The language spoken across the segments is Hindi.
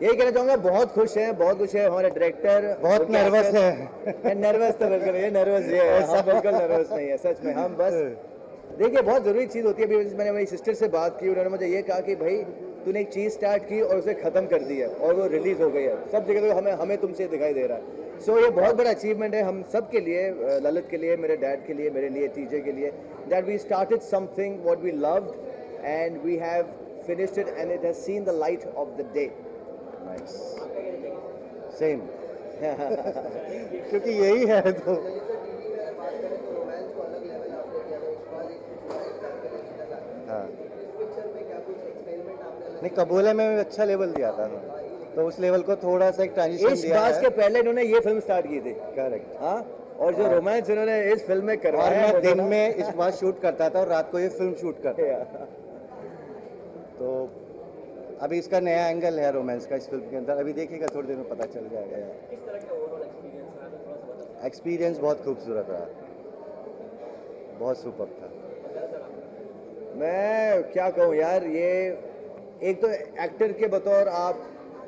यही कहना चाहूँगा, बहुत खुश है हमारे डायरेक्टर। बहुत नर्वस है। नर्वस तो बिल्कुल, ये नर्वस ये है, हम बिल्कुल नर्वस नहीं है सच में। हम बस देखिए, बहुत ज़रूरी चीज़ होती है। अभी मैंने मेरी सिस्टर से बात की, उन्होंने मुझे ये कहा कि भाई तूने एक चीज़ स्टार्ट की और उसे ख़त्म कर दिया और वो रिलीज़ हो गई है सब जगह, तो हमें तुमसे दिखाई दे रहा है। सो ये बहुत बड़ा अचीवमेंट है हम सब के लिए, ललित के लिए, मेरे डैड के लिए, मेरे लिए, टीजे के लिए, that we started something what we loved and we have finished it and it has seen the light of the day. Nice. Same. क्योंकि यही है तो। हाँ। नहीं, कबूले में अच्छा लेवल दिया था, तो उस लेवल को थोड़ा सा एक ट्रांजिशन दिया है। इस के पहले इन्होंने ये फिल्म स्टार्ट की थी। करेक्ट। हाँ, और जो रोमांस इन्होंने इस फिल्म में करवाया, और मैं दिन में इस बार शूट करता था और रात को ये फिल्म शूट करता था। तो अभी इसका नया एंगल है रोमांस का इस फिल्म के अंदर, अभी देखिएगा थोड़ी देर में पता चल जाएगा। किस तरह का ओवरऑल एक्सपीरियंस रहा था, थोड़ा सा बताओ। एक्सपीरियंस बहुत खूबसूरत रहा, बहुत सुपर था। मैं क्या कहूँ यार, ये एक तो एक्टर के बतौर आप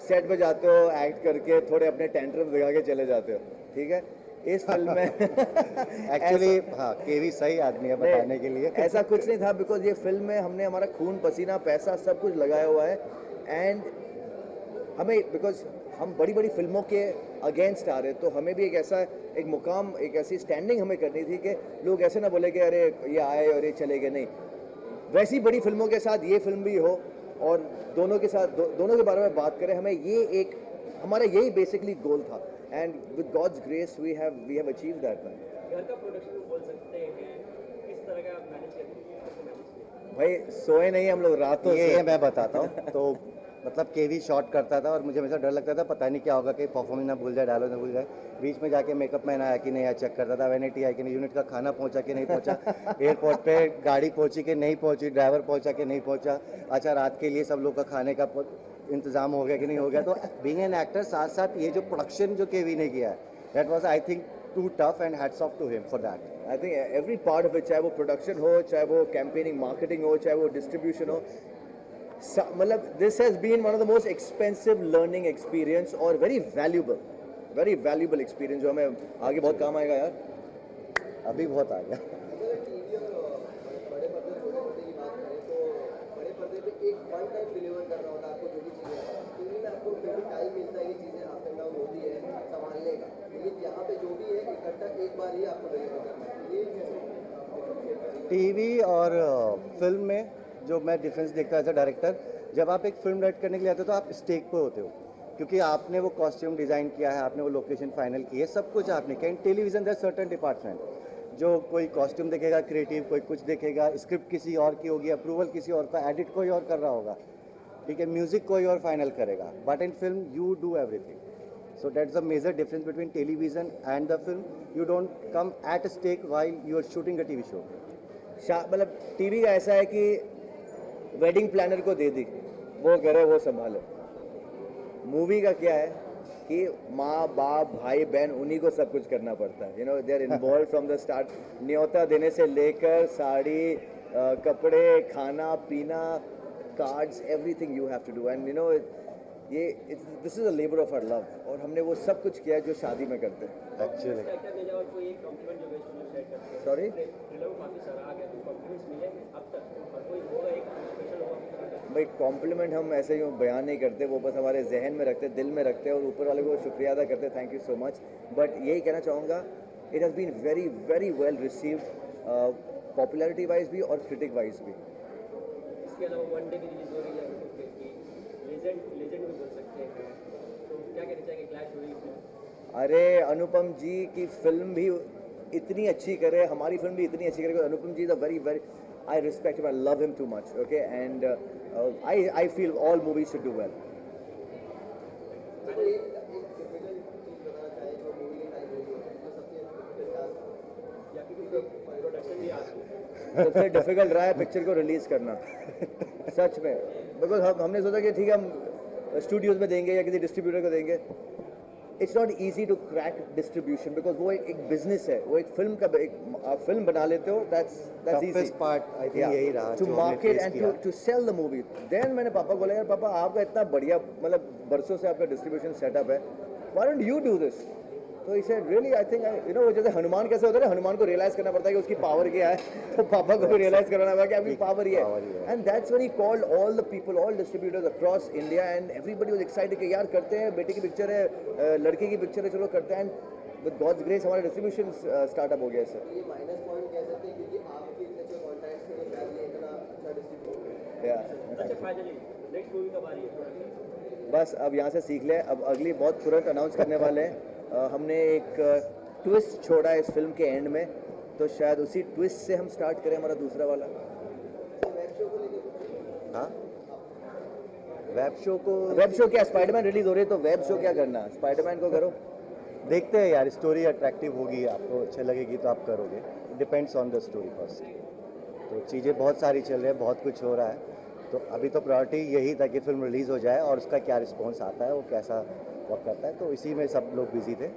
सेट पे जाते हो, एक्ट करके थोड़े अपने टेंट्रम दिखा के चले जाते हो, ठीक है। इस फिल्म में एक्चुअली हाँ, केवी सही आदमी है बताने के लिए। ऐसा कुछ नहीं था, बिकॉज ये फिल्म में हमने हमारा खून पसीना पैसा सब कुछ लगाया हुआ है एंड हमें, बिकॉज हम बड़ी बड़ी फिल्मों के अगेंस्ट आ रहे, तो हमें भी एक मुकाम, एक ऐसी स्टैंडिंग हमें करनी थी कि लोग ऐसे ना बोले कि अरे ये आए और ये चले गए। नहीं, वैसी बड़ी फिल्मों के साथ ये फिल्म भी हो और दोनों के साथ दोनों के बारे में बात करें। हमें ये एक, हमारा यही बेसिकली गोल था and with God's grace we have achieved that. घर का प्रोडक्शन बोल सकते हैं, किस तरह का मैनेज करते हैं? भाई सोए नहीं हम लोग रातों से। ये मैं बताता हूँ। तो मतलब केवी शॉट करता था और मुझे हमेशा डर लगता था पता नहीं क्या होगा कि परफॉर्मेंस ना भूल जाए, डायलॉग ना भूल जाए। बीच में जाके मेकअप मैन आया कि नहीं आया चेक करता था, वैनिटी आई कि नहीं, यूनिट का खाना पहुंचा कि नहीं पहुंचा, एयरपोर्ट पे गाड़ी पहुंची कि नहीं पहुंची, ड्राइवर पहुंचा कि नहीं पहुंचा, अच्छा रात के लिए सब लोग का खाने का इंतजाम हो गया कि नहीं हो गया। तो बीइंग एन एक्टर साथ साथ ये जो प्रोडक्शन जो केवी ने किया है, that was I think too tough and hats off to him for that. I think every part of it, चाहे वो प्रोडक्शन हो, चाहे वो कैंपेनिंग मार्केटिंग हो, चाहे वो डिस्ट्रीब्यूशन हो, मतलब this has been one of the most expensive learning experience और वेरी वैल्यूबल एक्सपीरियंस जो हमें आगे बहुत काम आएगा यार। अभी बहुत आ गया। टीवी और फिल्म में जो मैं डिफरेंस देखता हूँ एज अ डायरेक्टर, जब आप एक फिल्म डायरेक्ट करने के लिए आते हो तो आप स्टेक पे होते हो, क्योंकि आपने वो कॉस्ट्यूम डिज़ाइन किया है, आपने वो लोकेशन फाइनल की है, सब कुछ आपने किया। In television there certain department जो कोई कॉस्ट्यूम देखेगा क्रिएटिव, कोई कुछ देखेगा, स्क्रिप्ट किसी और की होगी, अप्रूवल किसी और का, एडिट कोई और कर रहा होगा, ठीक है, म्यूजिक कोई और फाइनल करेगा, but in film you do everything. So that's the major difference between television and the film. You don't come at a stake while you are shooting a TV show. मतलब टीवी का ऐसा है कि वेडिंग प्लानर को दे दी, वो करे वो संभाले। मूवी का क्या है कि माँ बाप भाई बहन उन्हीं को सब कुछ करना पड़ता है। You know they are involve from the start, न्योता देने से लेकर साड़ी, कपड़े, खाना पीना, cards, everything you have to do. And you know ये this is a labour of our love, और हमने वो सब कुछ किया जो शादी में करते हैं एक्चुअली। सॉरी भाई, कॉम्प्लीमेंट हम ऐसे ही बयान नहीं करते, वो बस हमारे जहन में रखते, दिल में रखते हैं और ऊपर वाले को शुक्रिया अदा करते, thank you so much. But यही कहना चाहूँगा, it has been very very well received, popularity wise भी और क्रिटिक वाइज भी। इसके अलावा वन डे की रिलीज हो रही है, लेजेंड भी बोल सकते हैं, तो क्या कहना चाहेंगे, क्लैश हुई इसमें? अरे अनुपम जी की फिल्म भी इतनी अच्छी करे, हमारी फिल्म भी इतनी अच्छी करे। Anupam ji is a very very, I respect him, I love him too much, okay, and I feel all movies should do well. सबसे डिफिकल्ट रहा है पिक्चर को रिलीज करना सच में, बिकॉज हमने सोचा कि ठीक है हम स्टूडियोज में देंगे या किसी डिस्ट्रीब्यूटर को देंगे, it's not easy to crack distribution because वो एक बिजनेस है, वो एक फिल्म का आप फिल्म बना लेते हो, that's easy toughest part I think यही रहा to market and to sell the movie. Then मैंने पापा को बोला यार पापा आपका इतना बढ़िया मतलब बरसों से आपका डिस्ट्रीब्यूशन सेटअप है, why don't you do this. तो he said really I think you know, जैसे हनुमान कैसे होता है ना, हनुमान को रियलाइज करना पड़ता है कि उसकी पावर क्या है, तो पापा को भी रियलाइज कराना पड़ा कि आपकी पावर ये है। And that's when he called all the people, all distributors across India and everybody was excited कि यार करते हैं, बेटे की पिक्चर है, लड़के की पिक्चर है, चलो करते हैं। एंड विद गॉड्स ग्रेस हमारा डिस्ट्रीब्यूशन स्टार्टअप हो गया सर। ये माइनस पॉइंट कह सकते हैं क्योंकि आपके इतने अच्छे कॉन्टैक्ट्स थे, शायद ये इतना अच्छा डिस्ट्रीब्यूट। या अच्छा फाइनली नेक्स्ट मूवी कब आ रही है? बस अब यहाँ से सीख लें, अब अगली बहुत तुरंत अनाउंस करने वाले हैं। हमने एक ट्विस्ट छोड़ा है इस फिल्म के एंड में, तो शायद उसी ट्विस्ट से हम स्टार्ट करें हमारा दूसरा वाला। हाँ वेब शो को, वेब शो क्या, स्पाइडरमैन रिलीज हो रही है तो वेब शो क्या करना, स्पाइडरमैन को करो। देखते हैं यार, स्टोरी अट्रैक्टिव होगी, आपको अच्छी लगेगी तो आप करोगे, depends on the story first. तो चीज़ें बहुत सारी चल रही है, बहुत कुछ हो रहा है, तो अभी तो प्रायोरिटी यही था कि फिल्म रिलीज़ हो जाए और उसका क्या रिस्पॉन्स आता है, वो कैसा वर्क करता है, तो इसी में सब लोग बिजी थे।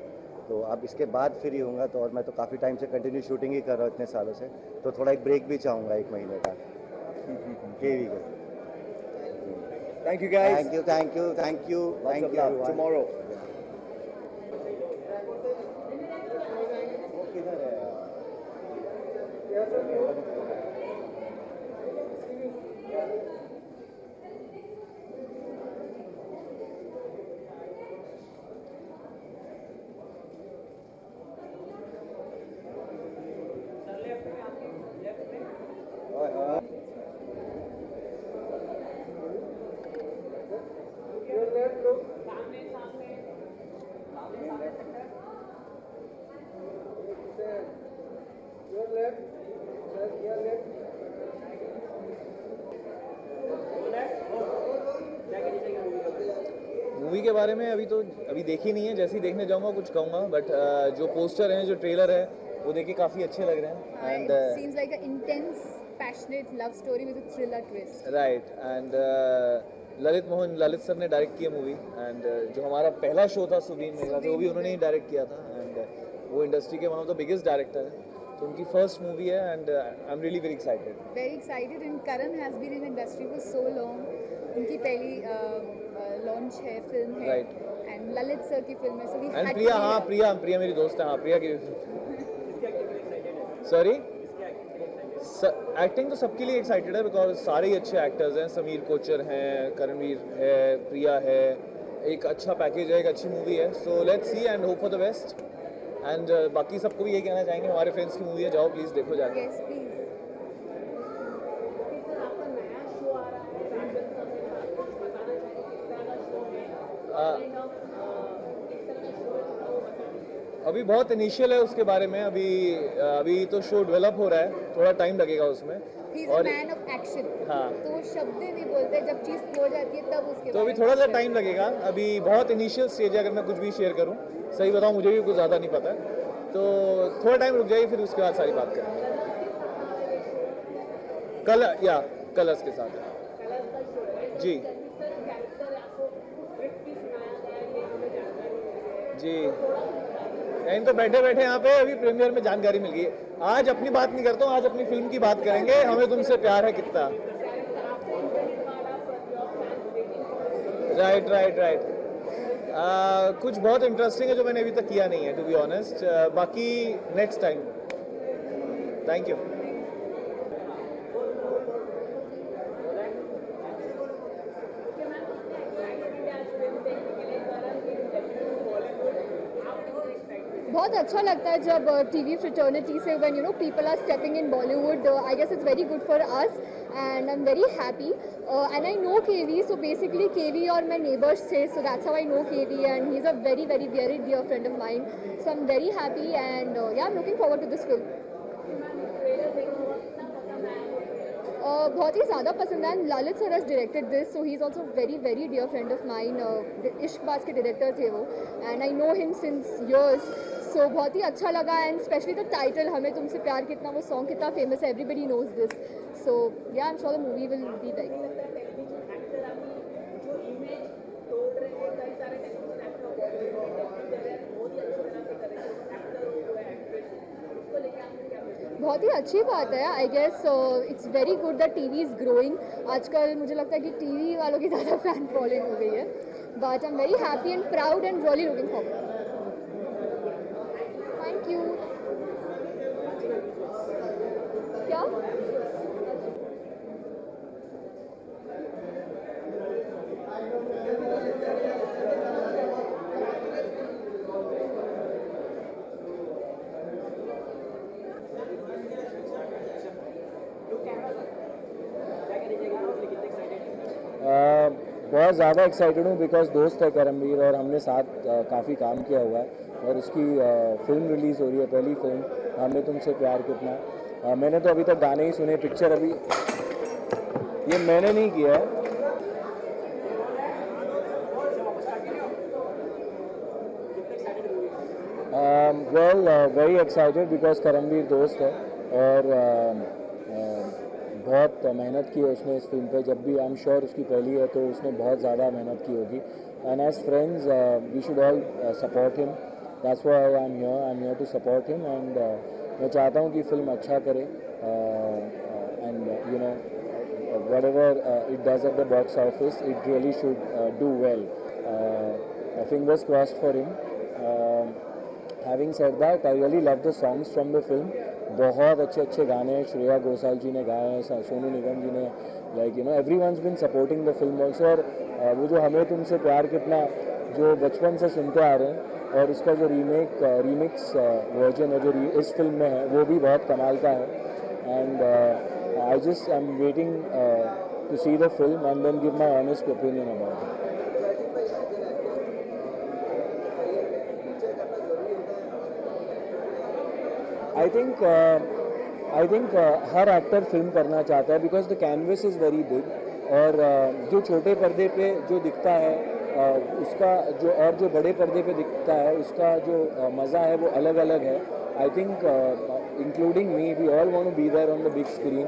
तो अब इसके बाद फ्री होऊंगा तो, और मैं तो काफ़ी टाइम से कंटिन्यू शूटिंग ही कर रहा हूँ इतने सालों से, तो थोड़ा एक ब्रेक भी चाहूँगा 1 महीने का केवी को। Thank you guys, thank you thank you thank you thank you. Tomorrow किधर है? मूवी के बारे में अभी देखी नहीं है, जैसे ही देखने जाऊंगा कुछ कहूँगा, बट जो पोस्टर हैं, जो ट्रेलर है, वो देख के काफ़ी अच्छे लग रहे हैं। And it seems like an intense, passionate love story with a thriller twist. Right, and Lalit sir ने डायरेक्ट किया मूवी, एंड जो हमारा पहला शो था सुबीन मेघला था, वो भी उन्होंने ही डायरेक्ट किया था, एंड वो इंडस्ट्री के one of the biggest director हैं, तो उनकी फर्स्ट मूवी है, and I am really very excited. Very excited, and Karan has been in industry for so long. उनकी पहली लॉन्च है, फिल्म है, Right. and ललित सर की फिल्म है, so we and had Priya, to be हाँ there. प्रिया मेरी दोस्त है, हाँ प्रिया की सॉरी एक्टिंग तो सबके लिए एक्साइटेड है, बिकॉज सारे ही अच्छे एक्टर्स हैं, समीर कोचर हैं, करणवीर है, प्रिया है, एक अच्छा पैकेज है, एक अच्छी मूवी है, so let's see and hope for the best. And बाकी सबको भी यही कहना चाहेंगे, हमारे फ्रेंड्स की मूवी है, जाओ प्लीज़ देखो जाके। Yes, please. अभी बहुत इनिशियल है उसके बारे में, अभी तो शो डेवलप हो रहा है, थोड़ा टाइम लगेगा उसमें। He's a और man of action. हाँ, तो वो शब्द नहीं बोलते, जब चीज़ हो जाती है तब उसके तो अभी बारे थोड़ा में सा share टाइम लगेगा, अभी बहुत इनिशियल स्टेज है, अगर मैं कुछ भी शेयर करूं, सही बताऊं मुझे भी कुछ ज़्यादा नहीं पता है, तो थोड़ा टाइम रुक जाइए, फिर उसके बाद सारी बात करेंगे। कलर्स के साथ जी जी। इन तो बैठे बैठे यहाँ पे अभी प्रीमियर में जानकारी मिल गई। आज अपनी बात नहीं करता हूँ, आज अपनी फिल्म की बात करेंगे, हमें तुमसे प्यार है कितना। राइट। कुछ बहुत इंटरेस्टिंग है जो मैंने अभी तक किया नहीं है, टू बी ऑनेस्ट, बाकी नेक्स्ट टाइम। Thank you. बहुत अच्छा लगता है जब टीवी फ्रेटर्निटी से when you know people are stepping in Bollywood. I guess it's very good for us and I am very happy and I know KV, so basically KV और मैं नेबर्स थे, so that's how I know KV and he is a very very very dear friend of mine, so I am very happy and yeah I am looking forward to this film. बहुत ही ज़्यादा पसंद है, Lalit sir has directed this, so he is also very very dear friend of mine, Ishqbaaz के डायरेक्टर थे वो, and I know him since years, so बहुत ही अच्छा लगा, एंड स्पेशली द टाइटल हमें तुमसे प्यार कितना, वो सॉन्ग कितना फेमस है, everybody knows this, so yeah I am sure the movie will be very. बहुत ही अच्छी बात है। I guess it's very good that TV is growing. आजकल मुझे लगता है कि टीवी वालों की ज़्यादा फैन फॉलोइंग हो गई है, but I am very happy and proud and really looking forward. Thank you. क्या बहुत ज़्यादा एक्साइटेड हूँ बिकॉज दोस्त है करमवीर और हमने साथ काफ़ी काम किया हुआ है और उसकी फिल्म रिलीज़ हो रही है, पहली फिल्म हमने तुमसे प्यार कितना। मैंने तो अभी तक गाने ही सुने, पिक्चर अभी ये मैंने नहीं किया है। Well very excited because Karamveer दोस्त है और बहुत मेहनत की है उसने इस फिल्म पे। जब भी आई एम श्योर उसकी पहली है तो उसने बहुत ज़्यादा मेहनत की होगी and as friends we should all support him. That's why I am here to support him and मैं चाहता हूँ कि फिल्म अच्छा करे and you know whatever it does at the box office, it really should do well. Fingers crossed for him. Having said that, I really love the songs from the film. बहुत अच्छे अच्छे गाने श्रेया घोषाल जी ने गाए हैं, सोनू निगम जी ने, like you know everyone's been supporting the film also। और वो जो हमें तुमसे प्यार कितना जो बचपन से सुनते आ रहे हैं और उसका जो रीमिक्स वर्जन है जो इस फिल्म में है वो भी बहुत कमाल का है। And I just am waiting to see the film and then give my honest opinion about it. I think her actor film करना चाहता है because the canvas is very big और जो छोटे पर्दे पे जो दिखता है उसका जो बड़े पर्दे पे दिखता है उसका जो मज़ा है वो अलग अलग है। I think including me, we all want to be there on the big screen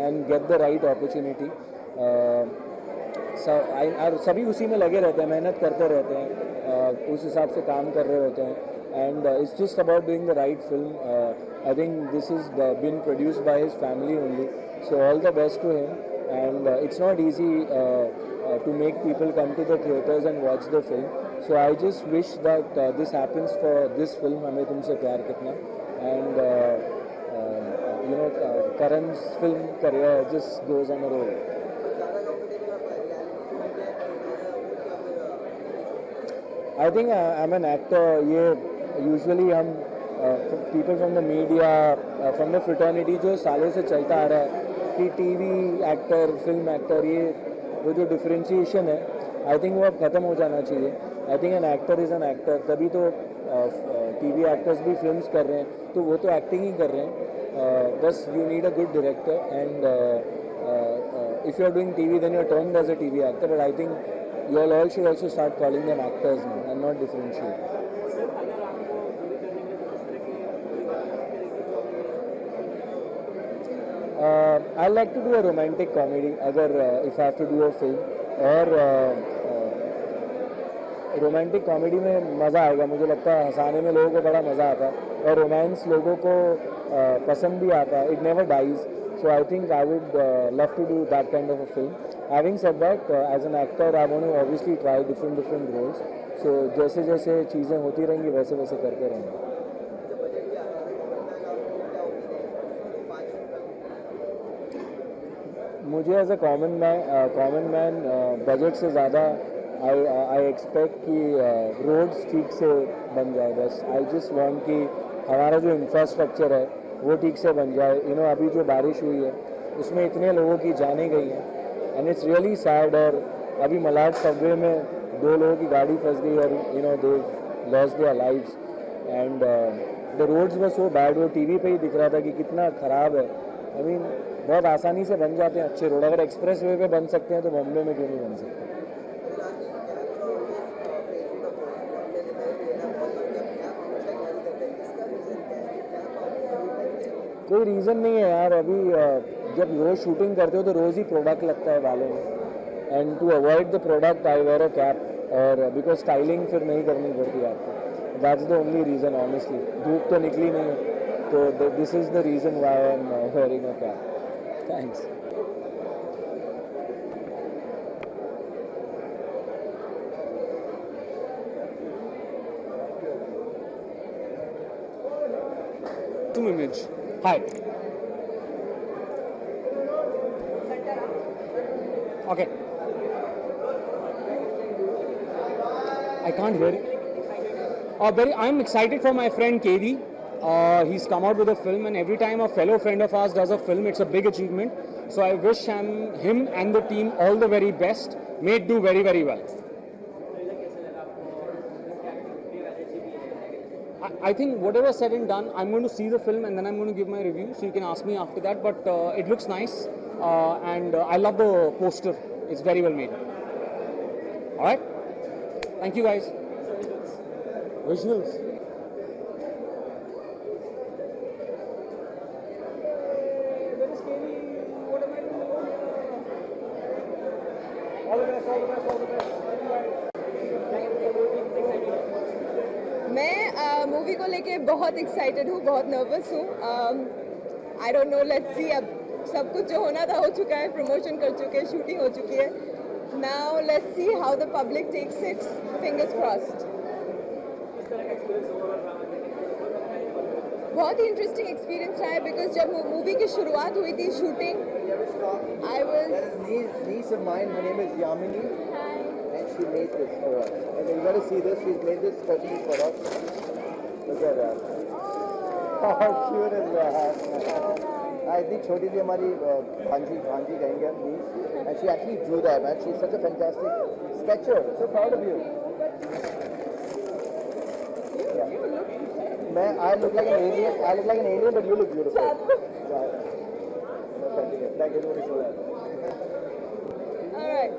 and get the right opportunity. सभी उसी में लगे रहते हैं, मेहनत करते रहते हैं, उस हिसाब से काम कर रहे होते हैं and it's just about doing the right film. I think this is been produced by his family only, so all the best to him and it's not easy to make people come to the theaters and watch the film. So I just wish that this happens for this film हमें तुमसे प्यार कितना and you know Karan's film career just goes on a roll. I think I'm an actor. ये usually हम people from the media, from the fraternity जो सालों से चलता आ रहा है कि टीवी एक्टर, फिल्म एक्टर, ये वो जो डिफरेंशिएशन है आई थिंक वो अब ख़त्म हो जाना चाहिए। I think an actor is an actor. तभी तो टीवी एक्टर्स भी फिल्म्स कर रहे हैं तो वो तो एक्टिंग ही कर रहे हैं। बस you need a good director and if you are doing TV then you are turned as a TV actor, but I think you all should also start calling them actors now and not differentiate. I like to do a romantic comedy अगर if I have to do a film और रोमांटिक कॉमेडी में मज़ा आएगा। मुझे लगता है हंसाने में लोगों को बड़ा मज़ा आता है और रोमांस लोगों को पसंद भी आता है। It never dies, so I think I would love to do that kind of a film. Having said that, as an actor I want to obviously try different roles, so जैसे जैसे चीज़ें होती रहेंगी वैसे वैसे करते रहेंगे। मुझे as a common man budget से ज़्यादा आई एक्सपेक्ट कि रोड्स ठीक से बन जाए। बस आई जस्ट वांट कि हमारा जो इंफ्रास्ट्रक्चर है वो ठीक से बन जाए। यू नो अभी जो बारिश हुई है उसमें इतने लोगों की जानें गई हैं एंड इट्स रियली सैड। और अभी मलाड सबवे में 2 लोगों की गाड़ी फंस गई और you know they lost their lives and the roads were so bad. वो टीवी पे ही दिख रहा था कि कितना ख़राब है। आई मीन बहुत आसानी से बन जाते हैं अच्छे रोड। अगर एक्सप्रेस वे पे बन सकते हैं तो बॉम्बे में क्यों नहीं बन सकते। कोई रीज़न नहीं है यार। अभी जब रोज़ शूटिंग करते हो तो रोज़ ही प्रोडक्ट लगता है बालों में and to avoid the product I wear a cap और बिकॉज स्टाइलिंग फिर नहीं करनी पड़ती आपको। That's the only reason honestly. धूप तो निकली नहीं है So this is the reason why I'm wearing a cap. Thanks. To image. Hi. Okay. I can't hear it. I'm excited for my friend KD. He's come out with a film, and every time a fellow friend of ours does a film, it's a big achievement. So I wish him and the team all the very best. May it do very, very well. I think whatever said and done, I'm going to see the film and then I'm going to give my review. So you can ask me after that. But it looks nice, and I love the poster. It's very well made. All right. Thank you, guys. Visuals. मैं मूवी को लेके बहुत एक्साइटेड हूँ, बहुत नर्वस हूँ. आई डोंट नो, लेट्स सी. अब सब कुछ जो होना था हो चुका है, प्रमोशन कर चुके हैं, शूटिंग हो चुकी है. Now let's see how the public takes it. Fingers crossed. बहुत ही इंटरेस्टिंग एक्सपीरियंस रहा है, बिकॉज जब मूवी की शुरुआत हुई थी shooting, I was niece of mine, her name is Yamini, and she made this for us. And you got to see this. She's made this specially for us. Look at that. How cute is that? इतनी छोटी सी हमारी भांजी कहेंगे हम niece, and she actually drew that. Man, she's such a fantastic sketcher. So proud of you. I look like an alien, but you look beautiful. Thank you so much. Alright.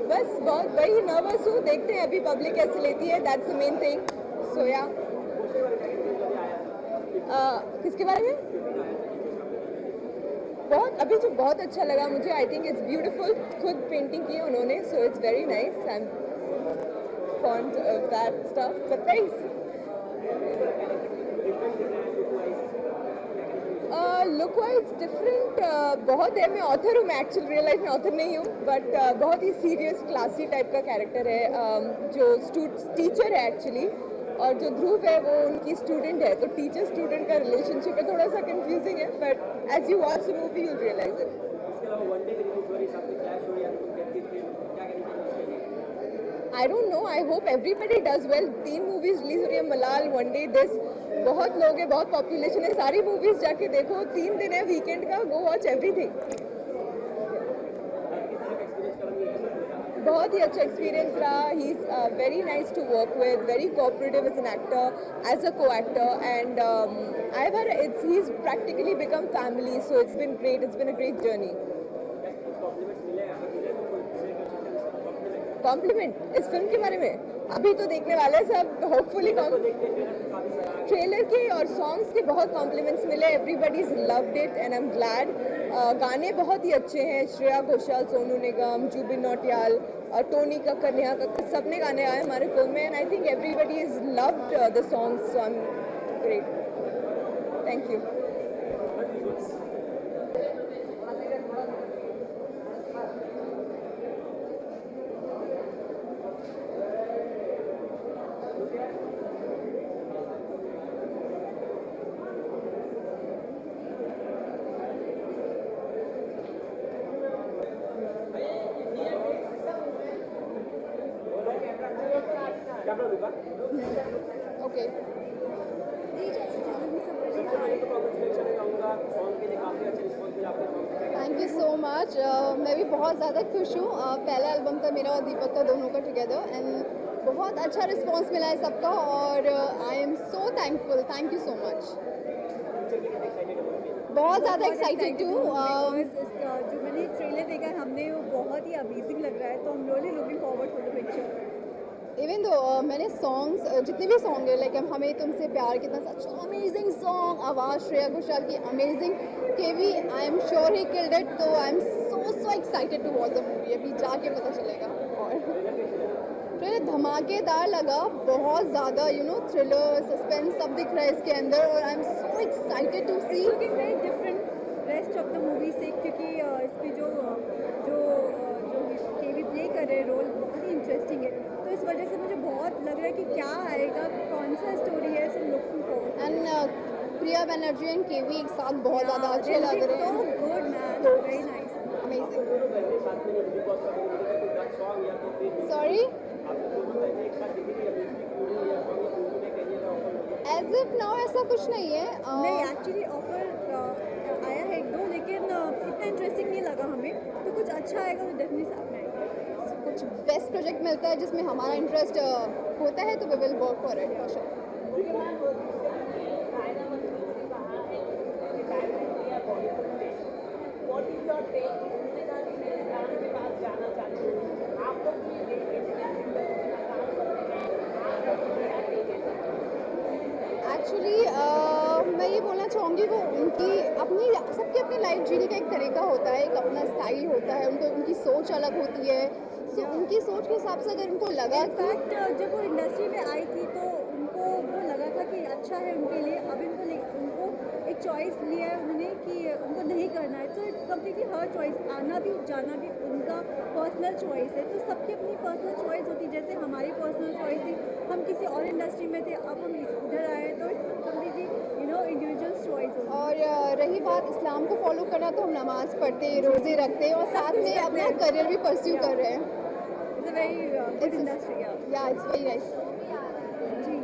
बस बहुत वही नर्वस हूँ. देखते हैं अभी पब्लिक कैसे लेती है. That's the main thing. So yeah किसके बारे में अभी जो बहुत अच्छा लगा मुझे. आई थिंक इट्स ब्यूटीफुल. खुद पेंटिंग की है उन्होंने, so it's very nice. I am fond of that stuff, but thanks. Look wise different बहुत है. मैं ऑथर हूँ. मैं एक्चुअल रियल लाइफ में ऑथर नहीं हूँ, बट बहुत ही सीरियस क्लासी टाइप का कैरेक्टर है. जो टीचर है एक्चुअली, और जो ध्रुव है वो उनकी स्टूडेंट है. तो टीचर स्टूडेंट का रिलेशनशिप है, थोड़ा सा कंफ्यूजिंग है, but as you watch the movie you realise it. I don't know. I hope everybody does well. 3 movies release हो रही है. मलाल, वन डे, दिस. बहुत लोग हैं, बहुत पॉपुलेशन है. सारी मूवीज जाके देखो. 3 दिन है वीकेंड का. Go watch everything. बहुत ही अच्छा एक्सपीरियंस रहा. He is very nice to work with, very cooperative as an actor, as a co-actor, and I have heard he is practically become family. So it's been great. It's been a great journey. Compliment इस फिल्म के बारे में अभी तो देखने वाले हैं सब. होपफुली ट्रेलर के और सॉन्ग्स के बहुत कॉम्प्लीमेंट्स मिले. Everybody's loved it and I am glad. गाने बहुत ही अच्छे हैं. श्रेया घोषाल, सोनू निगम, जुबिन नौटियाल, टोनी कक्कर, नेहा कक्कर, सबने गाने आए हमारे फिल्म में. And I think everybody is loved the songs. So I am great. Thank you. Okay. Thank you so much. मैं भी बहुत ज़्यादा खुश हूँ. पहला एल्बम था मेरा और दीपक का, दोनों का टुगेदर, एंड बहुत अच्छा रिस्पांस मिला है सबका, और I am so thankful. Thank you so much. बहुत ज़्यादा एक्साइटेड हूँ. जो मैंने ट्रेलर देखा है हमने, वो बहुत ही अमेजिंग लग रहा है. तो हम really looking forward for the picture. Even though मैंने सॉन्ग्स जितने भी सॉन्ग है, लाइक हमें तुमसे प्यार, कितना अच्छा अमेजिंग सॉन्ग. आवाज़ श्रेया घोषाल की amazing. KV, I am sure he killed it. तो I am so excited to watch the movie. अभी जाके पता चलेगा. और ट्रेलर धमाकेदार लगा, बहुत ज़्यादा थ्रिलर सस्पेंस सब दिख रहा है इसके अंदर और I am so excited to see. Looking very different rest of the movie से, क्योंकि इसमें जो जो जो केवी प्ले कर रहे हैं रोल बहुत ही इंटरेस्टिंग है, तो इस वजह से मुझे बहुत लग रहा है कि क्या आएगा, कौन सा स्टोरी है, so looking forward. And Priya Banerjee and KV एक साथ बहुत ज़्यादा अच्छे लग रहे हैं। So good man, very nice, amazing. दोनों बहनें साथ में जब बिग बॉस का सॉन्ग या तो फिर सॉरी, आप दोनों बहनें एक साथ दिखेंगी या म्यूजिक वीडियो या सॉन्ग या दोनों में करिए ऑफर एज इफ नाउ ऐसा कुछ नहीं है। नहीं एक्चुअली ऑफर आया है एक दो, लेकिन इतना इंटरेस्टिंग नहीं लगा हमें, तो कुछ अच्छा आएगा तो डेफिनेटली साथ में आएगा। कुछ बेस्ट प्रोजेक्ट मिलता है जिसमें हमारा इंटरेस्ट होता है तो we will work for it for sure. Actually मैं ये बोलना चाहूँगी वो उनकी अपनी सबकी अपनी लाइफ जीने का एक तरीका होता है, एक अपना स्टाइल होता है, उनको उनकी सोच अलग होती है। सो उनकी सोच के हिसाब से अगर उनको लगा कि इनफैक्ट जब वो इंडस्ट्री में आई थी तो उनको वो लगा था कि अच्छा है उनके लिए, अब उनको एक चॉइस लिया है उन्होंने कि उनको नहीं करना है, तो इट्स कम्प्लीटली हर चॉइस, आना भी जाना भी उनका पर्सनल चॉइस है। तो सबकी अपनी पर्सनल चॉइस होती है, जैसे हमारी पर्सनल चॉइस थी, हम किसी और इंडस्ट्री में थे, अब हम इधर आए, तो इट्स कम्प्लीटली इंडिविजुअल चॉइस होती है। और रही बात इस्लाम को फॉलो करना, तो हम नमाज़ पढ़ते हैं, रोज़े रखते हैं और साथ में अपना करियर भी परस्यू कर रहे हैं। It's a very good industry. Yeah it's very nice. Zee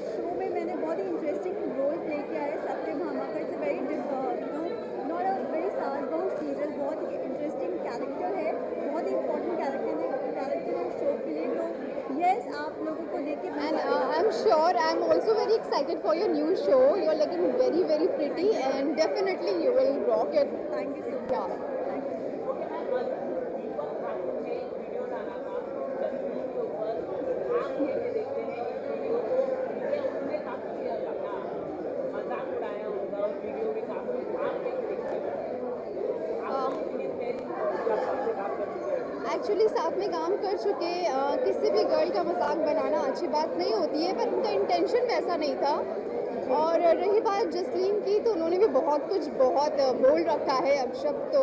show में मैंने बहुत ही इंटरेस्टिंग रोल प्ले किया है सत्यभामा का। It's a very not a very सार बहुत सीरियल, बहुत ही इंटरेस्टिंग कैरेक्टर है, बहुत ही इंपॉर्टेंट कैरेक्टर है शो के लिए। तो यस, आप लोगों को देख के And I'm sure I'm also very excited for your new show. You're looking very, very pretty, and definitely you will rock it. Thank you so much. Yeah. Actually साथ में काम कर चुके किसी भी गर्ल का मजाक बनाना अच्छी बात नहीं होती है, पर उनका इंटेंशन वैसा नहीं था। और रही बात जसलीन की, तो उन्होंने भी बहुत कुछ बहुत बोल रखा है अब शब्द, तो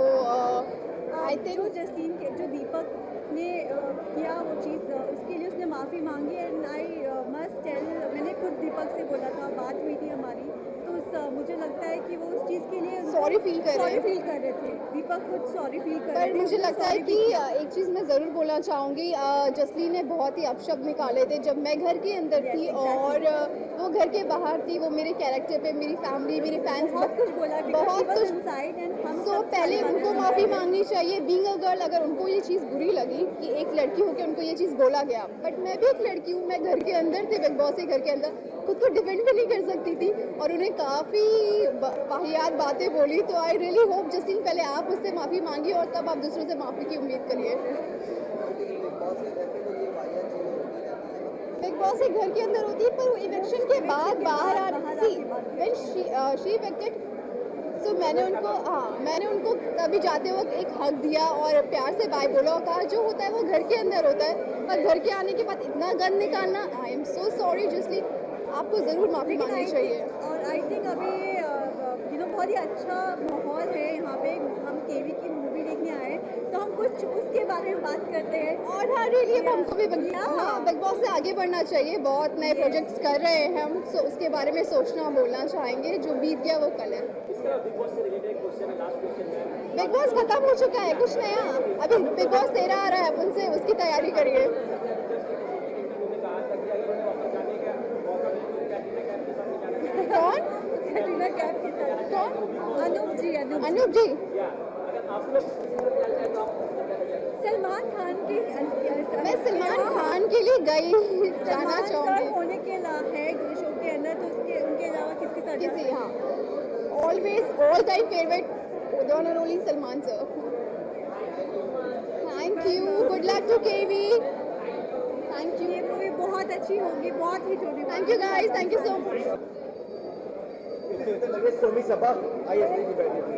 आई थिंक जो जसलीन के जो दीपक ने किया वो चीज़, उसके लिए उसने माफ़ी मांगी। एंड आई मस्ट टेल, मैंने खुद दीपक से बोला था, बात हुई थी हमारी, तो मुझे लगता है कि वो उस चीज़ के लिए Sorry feel कर रहे हैं। फील कर रहे थे, दीपक खुद सॉरी फील कर रहे पर थे। मुझे उन्होंने लगता है sorry कि feel किया। एक चीज़ मैं ज़रूर बोलना चाहूँगी, जसलीन ने बहुत ही अपशब्द निकाले थे जब मैं घर के अंदर थी, और वो घर के बाहर थी। वो मेरे कैरेक्टर पे, मेरी फैमिली, मेरे फैंस बहुत कुछ बोला, बहुत कुछ। इनसाइड एंड हम सो सब पहले सारे उनको बातें माफ़ी सुनते हैं। मांगनी चाहिए बीइंग अ गर्ल, अगर उनको ये चीज़ बुरी लगी कि एक लड़की होकर उनको ये चीज़ बोला गया। बट मैं भी एक लड़की हूँ, मैं घर के अंदर थी, बिग बॉस के घर के अंदर, खुद को डिफेंड भी नहीं कर सकती थी, और उन्हें काफ़ी वाहियात बातें बोली। तो आई रियली होप जसलीन पहले आप उससे माफ़ी मांगिए और तब आप दूसरों से माफ़ी की उम्मीद करिए। बिग बॉस के घर के अंदर होती है, पर वो इवेक्शन के बाद बाहर आ सी व्हेन शी इवेक्टेड। सो मैंने उनको तभी जाते वक्त एक हक दिया और प्यार से बाय बोला, और कहा जो होता है वो घर के अंदर होता है, पर घर के आने के बाद इतना गंद निकालना, आई एम सो सॉरी जसलीन, आपको ज़रूर माफ़ी लेकिन मांगनी I चाहिए। think- और आई थिंक अभी बहुत ही अच्छा माहौल है यहाँ पे। हम केवी की मूवी देखने आए, तो हम कुछ उसके बारे में बात करते हैं। और हाँ रियली Yeah. हमको भी Yeah. बिग बॉस से आगे बढ़ना चाहिए, बहुत नए प्रोजेक्ट्स कर रहे हैं हम, सो उसके बारे में सोचना बोलना चाहेंगे, जो बीत गया वो कल है। बिग बॉस से रिलेटेड क्वेश्चन है, लास्ट क्वेश्चन है। बिग बॉस खत्म हो चुका है, कुछ नया अभी बिग बॉस 13 आ रहा है, अब उनसे उसकी तैयारी करिए। कौन कैटरीना कैफ के साथ कौन? अनूप जी अनूप जी। सलमान खान की मैं सलमान खान के लिए गई जाना सलमान सर चाहूँगी होने के है शो के अंदर, तो उनके अलावा किसके साथ किसी, जाना? हाँ always all time favourite the one and only Salman sir. Thank you, good luck to KV, thank you, ये मूवी बहुत अच्छी होगी, बहुत हिट होगी। Thank you guys, thank you so much. Somi Saba आइए प्लीज बैठिए।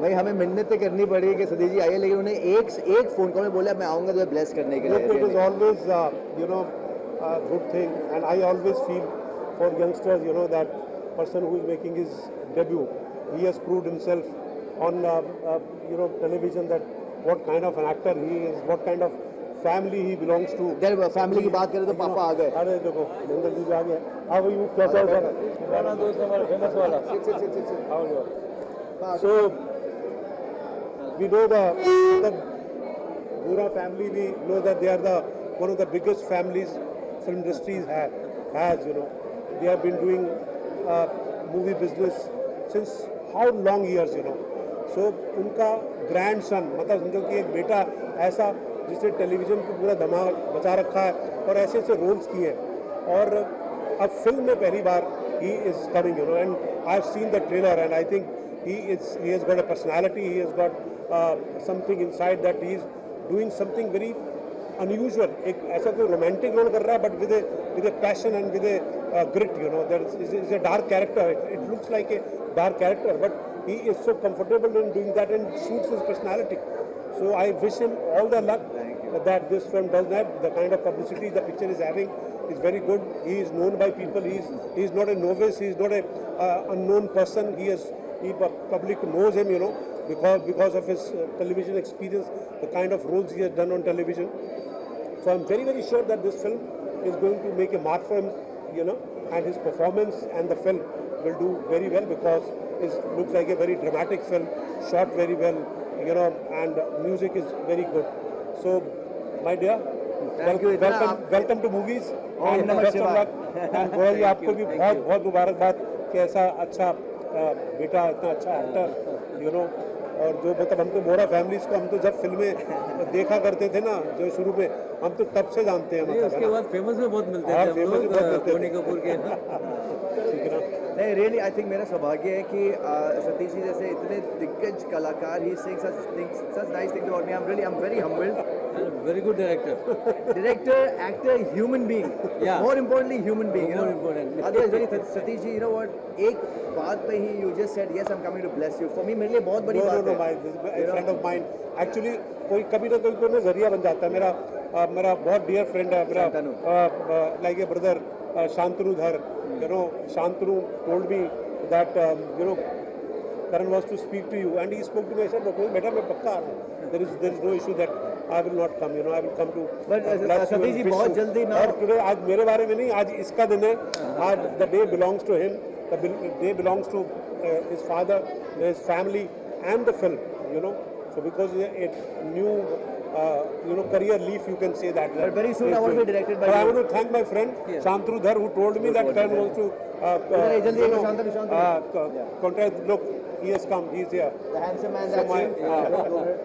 भाई हमें मिन्नतें करनी पड़ी कि सतीश जी आइए, लेकिन उन्हें एक फ़ोन कॉल में बोला मैं आऊँगा तो ब्लेस करने के Look, it is लिए। always, a good thing, and I always feel for youngsters, that person who is making his debut, he has proved himself on, television, that what kind of an actor he is, what kind of family he belongs to. अगर फैमिली की बात करें तो पापा आ गए। अरे देखो, नंदन जी आ गए। How are you? कैसा है सर? गाना दोस्त हमारा फेमस वाला। How are you? So we know the Bura family. We know that they are one of the biggest families film industries has. They have been doing movie business since how long years. So उनका grandson, मतलब समझो कि एक बेटा ऐसा जिसने टेलीविजन को पूरा धमाल बचा रखा है और ऐसे ऐसे रोल्स किए हैं, और अब फिल्म में पहली बार he is coming, and I've seen the trailer and I think he has got a personality, he has got something inside that he is doing something very unusual. एक ऐसा कोई romantic रोल कर रहा है, but with a passion and with a grit, there is a dark character. It looks like a dark character, but he is so comfortable in doing that and suits his personality. So I wish him all the luck that this film does that. The kind of publicity the picture is having is very good. He is known by people. He is not a novice. He is not a unknown person. Public knows him, because of his television experience, the kind of roles he has done on television. So I'm very, very sure that this film is going to make a mark for him, and his performance and the film will do very well, because it looks like a very dramatic film, shot very well, and music is very good. So, my dear, Thank you. welcome to movies, and best of luck. And गोरा जी आपको भी बहुत बहुत मुबारकबाद कि ऐसा अच्छा बेटा, इतना अच्छा एक्टर, और जो मतलब हम तो बोरा फैमिलीज को हम तो जब फिल्में देखा करते थे ना, जो शुरू में हम तो तब से जानते हैं, मतलब उसके बाद फेमस में बहुत मिलते हैं फेमस बहुत मिलते बोनी कपूर के। ठीक है ना। नहीं, रियली आई थिंक मेरा सौभाग्य है कि सतीश जी जैसे इतने दिग्गज कलाकार he saying such nice things about me. I am very humbled. Very good Director, actor, human being. Yeah. More importantly, human being. More important. Otherwise, very Satish ji, what? एक बात पे ही you just said yes, I'm coming to bless you. For me, मेरे लिए बहुत बड़ी बात है. A friend of mine. Actually, कोई कभी ना कोई ना जरिया बन जाता है. मेरा बहुत dear friend है. मेरा like a brother, Shantanu Dhar. Shantanu told me that Karan was to speak to you, and he spoke to me. I said, "No, बेटा मैं पक्का आ रहा हूँ. There is no issue that I will not come. I will come to." But Satish ji बहुत जल्दी ना. और today आज मेरे बारे में नहीं, आज इसका दिन है. आज the day belongs to him. The day belongs to his father, his family, and the film. So because a new career leaf, you can say that. But very soon I want to be directed by But you. I want to thank my friend Shantanu Dhar, who told me that Karan wants to contact. Look, he has come. He is here. The handsome man. So That's it.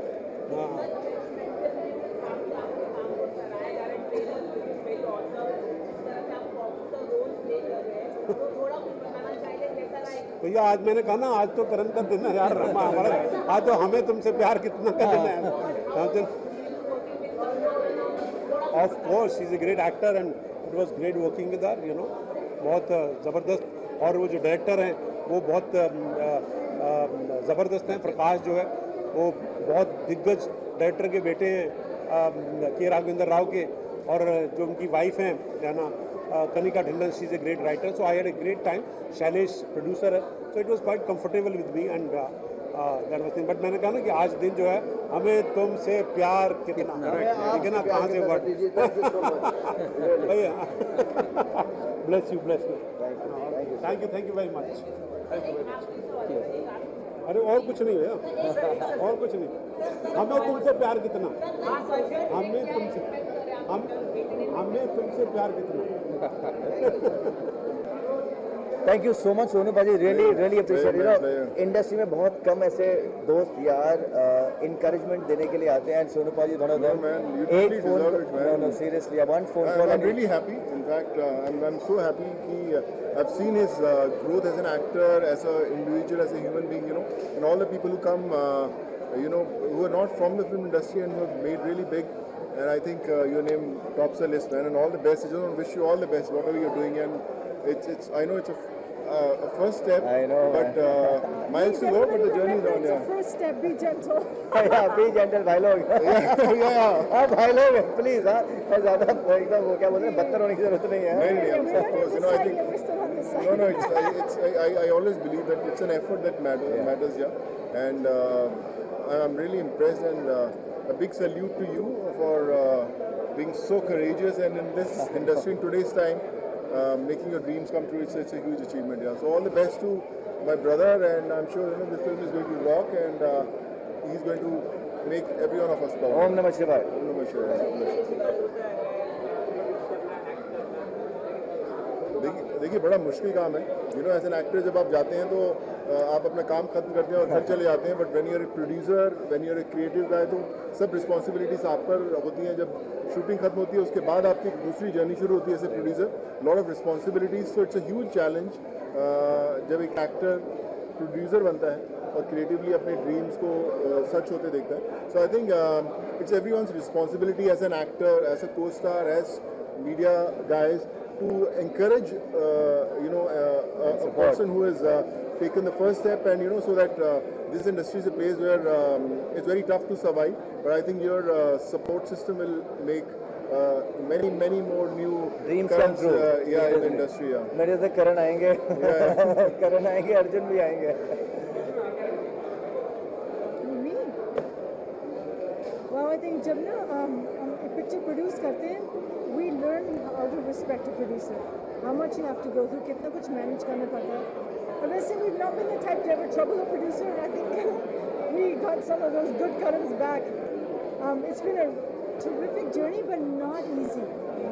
भैया आज मैंने कहा ना, आज तो करण का दिन है यार, हमारा आज तो हमें तुमसे प्यार कितना का दिन है. Of course, she's a great actor and it was great working with her. बहुत ज़बरदस्त, और वो जो डायरेक्टर हैं वो बहुत ज़बरदस्त हैं. प्रकाश जो है वो बहुत दिग्गज डायरेक्टर के बेटे हैं, के राघवेंद्र राव के, और जो उनकी वाइफ हैं क्या ना Kanika Dhillon, she's a great writer. So I had a great time. Shailesh, producer, so it was quite comfortable with me, and that was thing. But मैंने कहा ना कि आज दिन जो है हमें तुमसे प्यार कितना, ठीक है ना, कहाँ से वर्ड. भैया bless you. Thank you very much. Thank you very much. अरे और कुछ नहीं भैया, और कुछ नहीं. हमें तुमसे प्यार कितना, हमें तुमसे प्यार कितना. Thank you so much Sonu भाजी, रियली अप्रिशिएट. इंडस्ट्री में बहुत कम ऐसे दोस्त यार इनकरेजमेंट देने के लिए आते हैं, एंड सोनू भाजी वन ऑफ देम. एक phone, seriously one phone call. I'm really happy. In fact, I'm so happy. I've seen his growth as an actor, as an individual, as a human being. And all the people who come, who are not from the film industry and who have made really big. And I think your name tops the list, man. And all the best. I just want to wish you all the best, whatever you're doing. And I know it's a a first step. I know, But miles to go, but the journey is on. It's a Yeah. first step, be gentle. Yeah, be gentle भाई लोग. Yeah. हाँ भाई लोग please हाँ ज़्यादा एकदम वो क्या बोलते हैं बदतर होने की जरूरत नहीं है. No, of course. You know, I think. We're still on this side. No, I always believe that it's an effort that matters, yeah. And I'm really impressed, and a big salute to you for being so courageous, and in this industry in today's time, making your dreams come true. It's a huge achievement, yeah. So all the best to my brother, and I'm sure this film is going to rock, and he's going to make every one of us proud. Om Namah Shivaya. Om Namah Shivaya. देखिए बड़ा मुश्किल काम है. एज एन एक्टर जब आप जाते हैं तो आप अपना काम खत्म करते हैं और घर चले जाते हैं. But when you are a producer, when you are a creative guy, तो सब रिस्पॉन्सिबिलिटीज आप पर होती हैं. जब शूटिंग खत्म होती है उसके बाद आपकी दूसरी जर्नी शुरू होती है as a producer. Lot of responsibilities. So it's a huge challenge जब एक एक्टर प्रोड्यूसर बनता है और क्रिएटिवली अपने ड्रीम्स को सच होते देखता है. So I think it's everyone's responsibility as an actor, as a co star, as media guys, to encourage a person who has taken the first step, and so that this industry is a place where it's very tough to survive. But I think your support system will make many more new Dreams come true. In the industry. Yeah. मेरे से करण आएंगे. करण आएंगे, अर्जुन भी आएंगे. Me? Well, I think जब ना एक पिक्चर प्रोड्यूस करते हैं, we learn how to respect a producer, how much you have to go through, कितना कुछ manage करना पड़ता है. But listen, we've not been the type to ever trouble a producer, and I think we got some of those good Karams back. It's been a terrific journey, but not easy.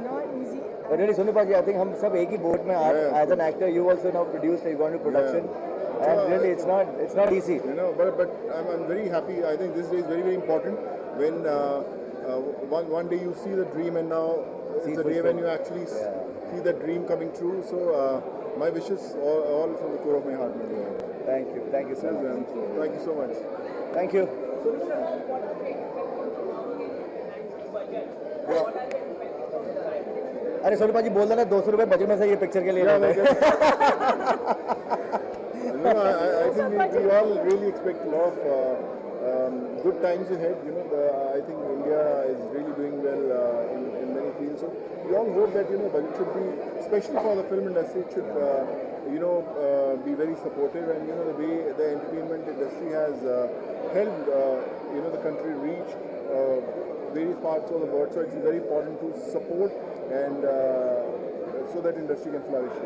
Not easy. But really, Sonu Paji, I think हम सब एक ही boat में are. As an actor, you also now produced, you gone to production, and really, it's not easy. But I'm very happy. I think this day is very important when one day you see the dream, and now it's the day when you actually see that dream coming true. So my wishes all from the core of my heart. Thank you so much. Thank you so much. Thank you. अरे सोनू पाजी बोल देना 200 रुपए बजट में से ये पिक्चर के लिए ले लो. I think we all really expect a lot of good times ahead. I think India is really doing well in many fields. So we all hope that budget should be, especially for the film industry, it should be very supportive. And the way the entertainment industry has helped the country reach various parts of the world. So it's very important to support and so that industry can flourish.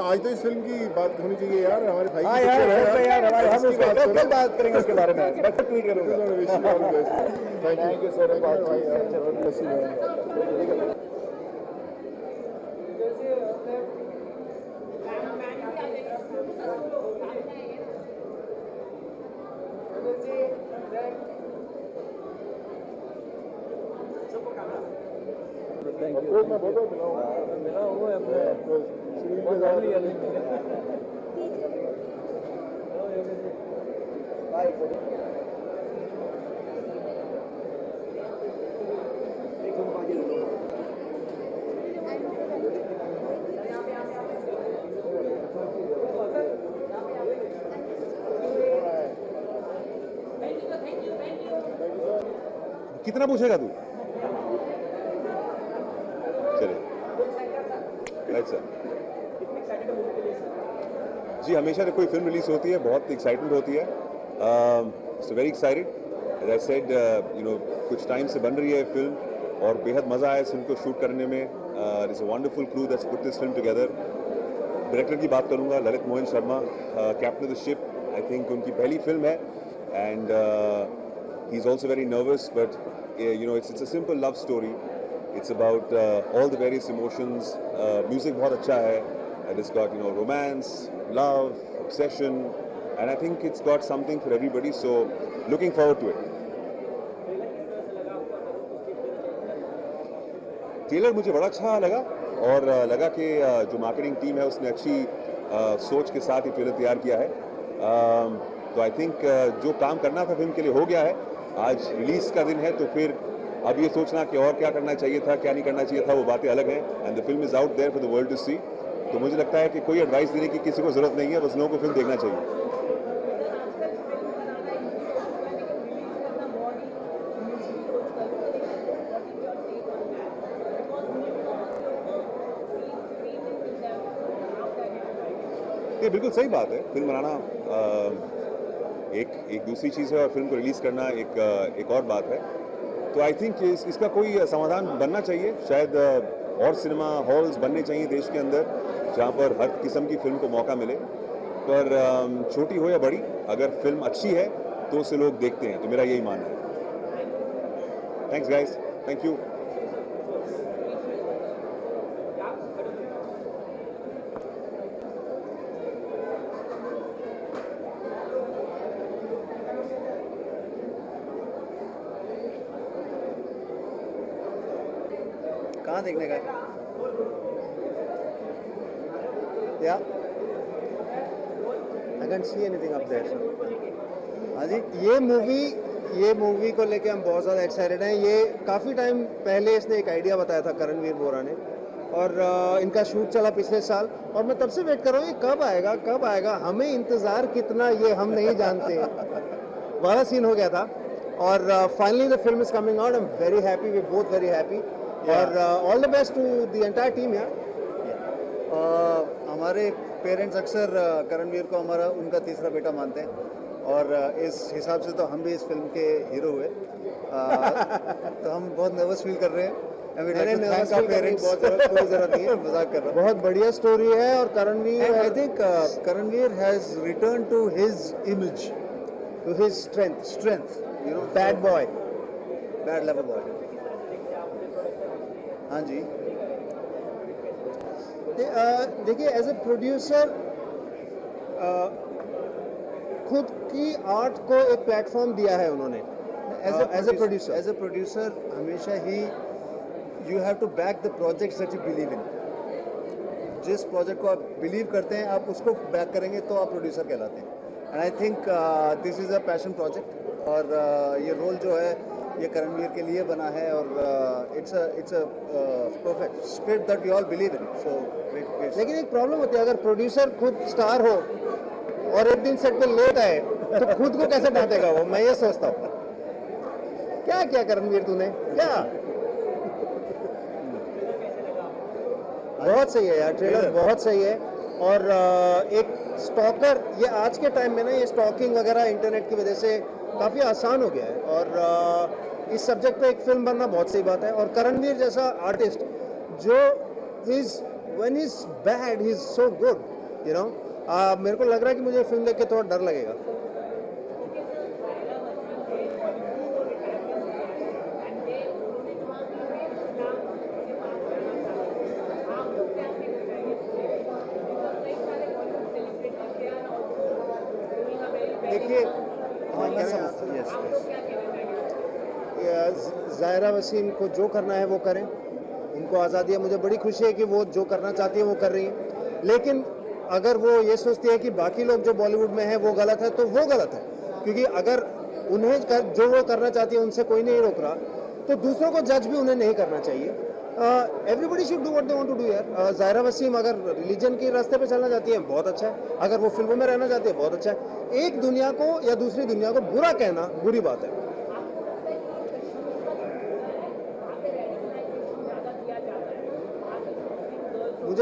आज तो इस फिल्म की बात होनी चाहिए यार. हमारे भाई हाँ यार हम इस कल बात करेंगे उसके बारे में. मैं ट्वीट करूंगा. Thank you sir. मैं फोटो मिला हूँ अपने कितना पूछेगा तू? चलिए राइट सर. जी हमेशा जब कोई फिल्म रिलीज होती है बहुत एक्साइटमेंट होती है. So very excited. As I said कुछ टाइम से बन रही है फिल्म और बेहद मज़ा आया इस फिल्म को शूट करने में. It's a wonderful crew that's put this film together. Director की बात करूँगा Lalit Mohan Sharma, captain of the ship. I think उनकी पहली फिल्म है and he is also very nervous but it's a simple love story. It's about all the various emotions. Music बहुत अच्छा है. It's got romance, love, obsession, and I think it's got something for everybody. So looking forward to it. Trailer मुझे बड़ा अच्छा लगा और लगा कि जो मार्केटिंग टीम है उसने अच्छी सोच के साथ ये ट्रेलर तैयार किया है. तो आई थिंक जो काम करना था फिल्म के लिए हो गया है. आज रिलीज का दिन है तो फिर अब ये सोचना कि और क्या करना चाहिए था, क्या नहीं करना चाहिए था, वो बातें अलग हैं। And the film is out there for the world to see. तो मुझे लगता है कि कोई एडवाइस देने की किसी को ज़रूरत नहीं है, बस लोगों को फिल्म देखना चाहिए। ये बिल्कुल सही बात है। फिल्म बनाना एक दूसरी चीज़ है और फिल्म को रिलीज़ करना एक और बात है। तो आई थिंक इसका कोई समाधान बनना चाहिए। शायद और सिनेमा हॉल्स बनने चाहिए देश के अंदर जहाँ पर हर किस्म की फिल्म को मौका मिले। पर छोटी हो या बड़ी, अगर फिल्म अच्छी है तो उसे लोग देखते हैं। तो मेरा यही मानना है। Thanks guys, thank you. कहाँ देखने का है? Yeah I can't see anything up there. हाँ जी, ये मूवी को लेके हम बहुत ज़्यादा एक्साइटेड हैं। ये काफ़ी टाइम पहले इसने एक आइडिया बताया था करणवीर बोरा ने, और इनका शूट चला पिछले साल, और मैं तब से वेट कर रहा हूँ ये कब आएगा। हमें इंतज़ार कितना ये हम नहीं जानते वाला सीन हो गया था, और finally the film is coming out. I am very happy, we both very happy, और all the best to the entire team. हमारे पेरेंट्स अक्सर करणवीर को उनका तीसरा बेटा मानते हैं, और इस हिसाब से तो हम भी इस फिल्म के हीरो हुए। तो हम बहुत नर्वस फील कर रहे हैं। कोई ज़रूरत नहीं है, मजाक कर रहा हूँ। बहुत बढ़िया स्टोरी है, और Karanveer, I think Karanveer has return to his image, to his strength, you know, bad boy, bad lover boy. हाँ जी, देखिए एज ए प्रोड्यूसर खुद की आर्ट को एक प्लेटफॉर्म दिया है उन्होंने। एज ए प्रोड्यूसर हमेशा ही you have to back the projects that you believe in. जिस प्रोजेक्ट को आप बिलीव करते हैं, आप उसको बैक करेंगे तो आप प्रोड्यूसर कहलाते हैं। And I think this is a passion project, और ये रोल जो है ये करणवीर के लिए बना है, और it's a perfect script that we all believe in. So लेकिन एक प्रॉब्लम होती है, अगर प्रोड्यूसर खुद स्टार हो और एक दिन सेट पे लेट आए तो खुद को कैसे डांटेगा वो, मैं ये सोचता हूँ। क्या करणवीर तूने क्या? बहुत सही है यार, ट्रेलर बहुत सही है। और एक स्टॉकर, ये आज के टाइम में ना ये स्टॉकिंग वगैरह इंटरनेट की वजह से काफ़ी आसान हो गया है, और इस सब्जेक्ट पे एक फिल्म बनना बहुत सही बात है। और करणवीर जैसा आर्टिस्ट जो when is bad he is so good, you know. मेरे को लग रहा है कि मुझे फिल्म देख के थोड़ा डर लगेगा। देखिए, ज़ाहिरा वसीम को जो करना है वो करें, उनको आज़ादी है। मुझे बड़ी खुशी है कि वो जो करना चाहती है वो कर रही है। लेकिन अगर वो ये सोचती है कि बाकी लोग जो बॉलीवुड में हैं वो गलत है, तो वो गलत है, क्योंकि अगर उन्हें जो वो करना चाहती है उनसे कोई नहीं रोक रहा, तो दूसरों को जज भी उन्हें नहीं करना चाहिए। Everybody should do what they want to do यार। ज़ाहिरा वसीम अगर रिलीजन के रास्ते पे चलना चाहती है, बहुत अच्छा है। अगर वो फिल्मों में रहना चाहती है, बहुत अच्छा है। एक दुनिया को या दूसरी दुनिया को बुरा कहना बुरी बात है।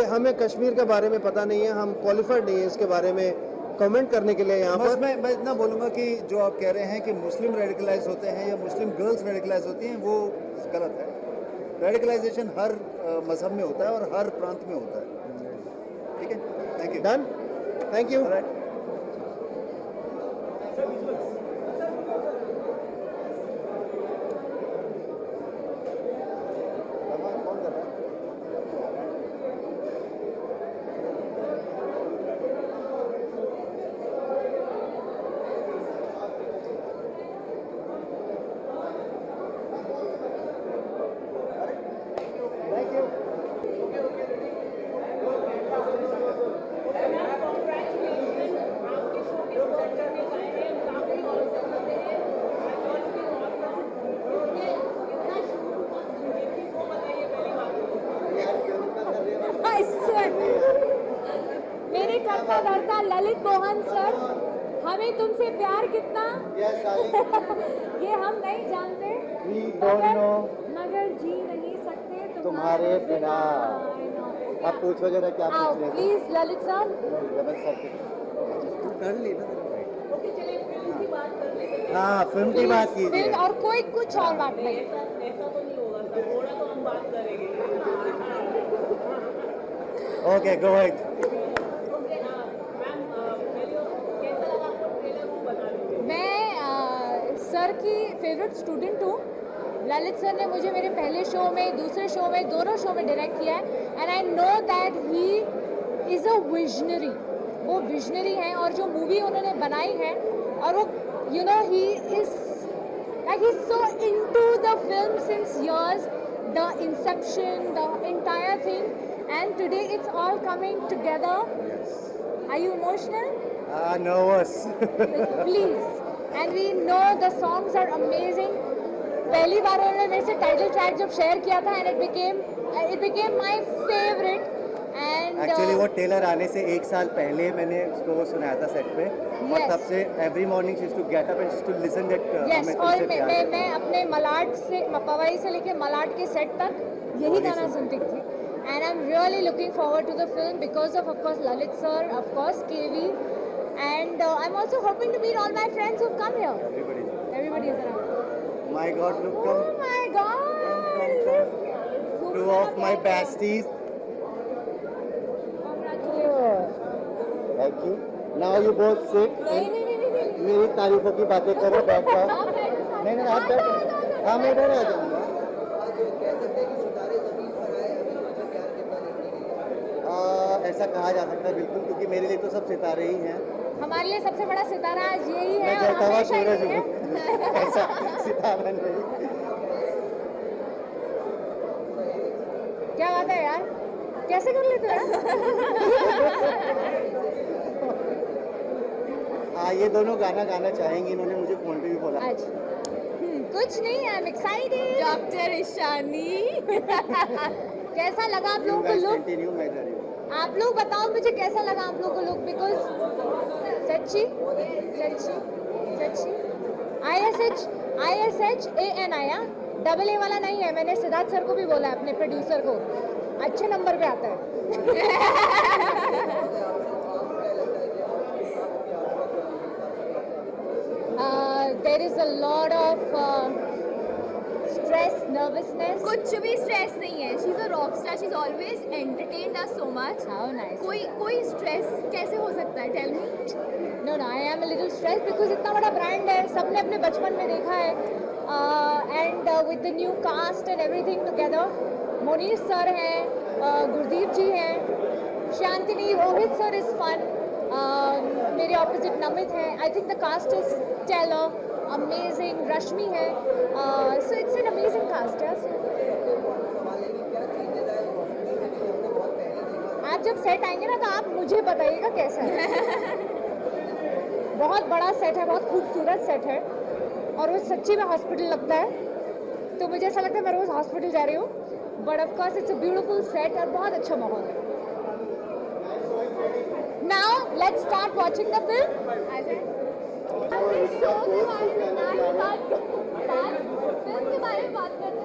हमें कश्मीर के बारे में पता नहीं है, हम क्वालिफाइड नहीं है इसके बारे में कमेंट करने के लिए यहाँ पर। मैं इतना बोलूँगा कि जो आप कह रहे हैं कि मुस्लिम रेडिकलाइज होते हैं या मुस्लिम गर्ल्स रेडिकलाइज होती हैं, वो गलत है। रेडिकलाइजेशन हर मजहब में होता है और हर प्रांत में होता है। ठीक है, thank you. Done, thank you. रत्ता धरता ललित मोहन सर, हमें तुमसे प्यार कितना ये हम नहीं जानते, मगर जी नहीं सकते तुम्हारे बिना। आप पूछो जरा क्या पूछ रहे थे? Please Lalit sir. कर लेना। हाँ, फिल्म की बात कीजिए। फिल्म और कोई कुछ और बात नहीं। ऐसा तो नहीं होगा, थोड़ा तो हम बात करेंगे। Okay, go ahead. मैं सर की फेवरेट स्टूडेंट हूँ। ललित सर ने मुझे मेरे पहले शो में, दूसरे शो में, दोनों शो में डायरेक्ट किया है and I know that he is a visionary. वो विजनरी हैं और जो मूवी उन्होंने बनाई है और वो you know he is like he is so into the film since years, the inception, the entire thing and today it's all coming together. Are you emotional? Nervous. Please. And we know the songs are amazing. पहली बार उन्होंने मेरे से टाइटल ट्रैक जब शेयर किया था and it became my favorite. And actually वो टेलर आने से 1 साल पहले मैंने उसको वो सुनाया था सेट पे और तब से every morning she used to get up and she used to listen that. Yes, और मैं अपने मलाड से पवाई से लेके मलाड के सेट तक यही गाना सुनती थी and I'm really looking forward to the film because of course Lalit sir, of course KV, and I'm also hoping to meet all my friends who've come here. Everybody is around. My God, look! Oh my God! Two of my besties. Thank you. Now you both sit. मेरी तारीफों की बातें करो, बैठ जाओ। नहीं, आप बैठो। हाँ, मैं इधर आ जाऊँगा। ऐसा कहा जा सकता है बिल्कुल, क्योंकि मेरे लिए तो सब सितारे ही हैं। हमारे लिए सबसे बड़ा सितारा आज यही है। मैं कहता हुआ सूरज हूँ। ऐसा सितारा नहीं। क्या बात है यार, कैसे कर लेते हो? हाँ, ये दोनों गाना गाना चाहेंगी, इन्होंने मुझे फोन पे भी बोला। आज कुछ नहीं, I am excited. Doctor Ishani कैसा लगा आप लोगों को लुक? आप लोग बताओ मुझे कैसा लगा आप लोगों को लुक? बिकॉज सच्ची ISHANI डबल ए वाला नहीं है। मैंने सिद्धार्थ सर को भी बोला है, अपने प्रोड्यूसर को, अच्छे नंबर पे आता है। There is a lot of stress, nervousness. कुछ भी स्ट्रेस नहीं है। She is a rock star, she is always entertained us so much. How nice. कोई स्ट्रेस कैसे हो सकता है? Tell me. No, I am a little stressed because इतना बड़ा ब्रांड है, सबने अपने बचपन में देखा है and with the new cast and everything together, Monish sir हैं, गुरदीप जी हैं, Shantini, Rohit sir is fun, मेरे ऑपोजिट नमित हैं। I think the cast is stellar, amazing, Rashmi है, so it's an amazing cast. आप जब सेट आएंगे ना तो आप मुझे बताइएगा कैसा है। बहुत बड़ा सेट है, बहुत खूबसूरत सेट है और वो सच्ची में हॉस्पिटल लगता है, तो मुझे ऐसा लगता है मैं रोज़ हॉस्पिटल जा रही हूँ। But of course it's a beautiful set और बहुत अच्छा माहौल है। Now let's start watching the film. Film के बारे में बात करते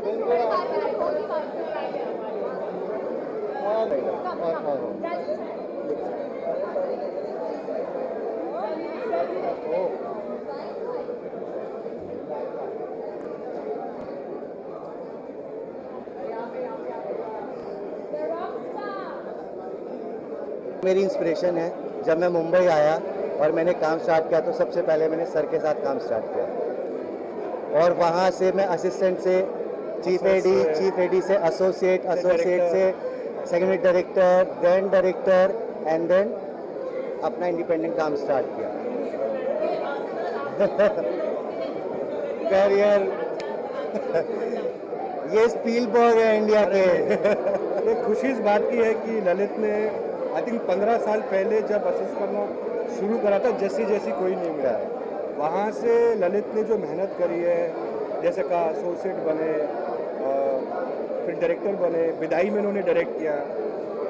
मेरी इंस्पिरेशन है। जब मैं मुंबई आया और मैंने काम स्टार्ट किया तो सबसे पहले मैंने सर के साथ काम स्टार्ट किया और वहाँ से मैं असिस्टेंट से चीफ एडी से एसोसिएट से secondary director, then director and then अपना इंडिपेंडेंट काम स्टार्ट किया। करियर ये स्पीलबर्ग है इंडिया के। एक खुशी इस बात की है कि ललित ने आई थिंक 15 साल पहले जब असिस्ट करना शुरू करा था, जैसी कोई नहीं मिला, वहाँ से ललित ने जो मेहनत करी है, जैसे कहा एसोसिएट बने, फिर डायरेक्टर बने, विदाई में उन्होंने डायरेक्ट किया,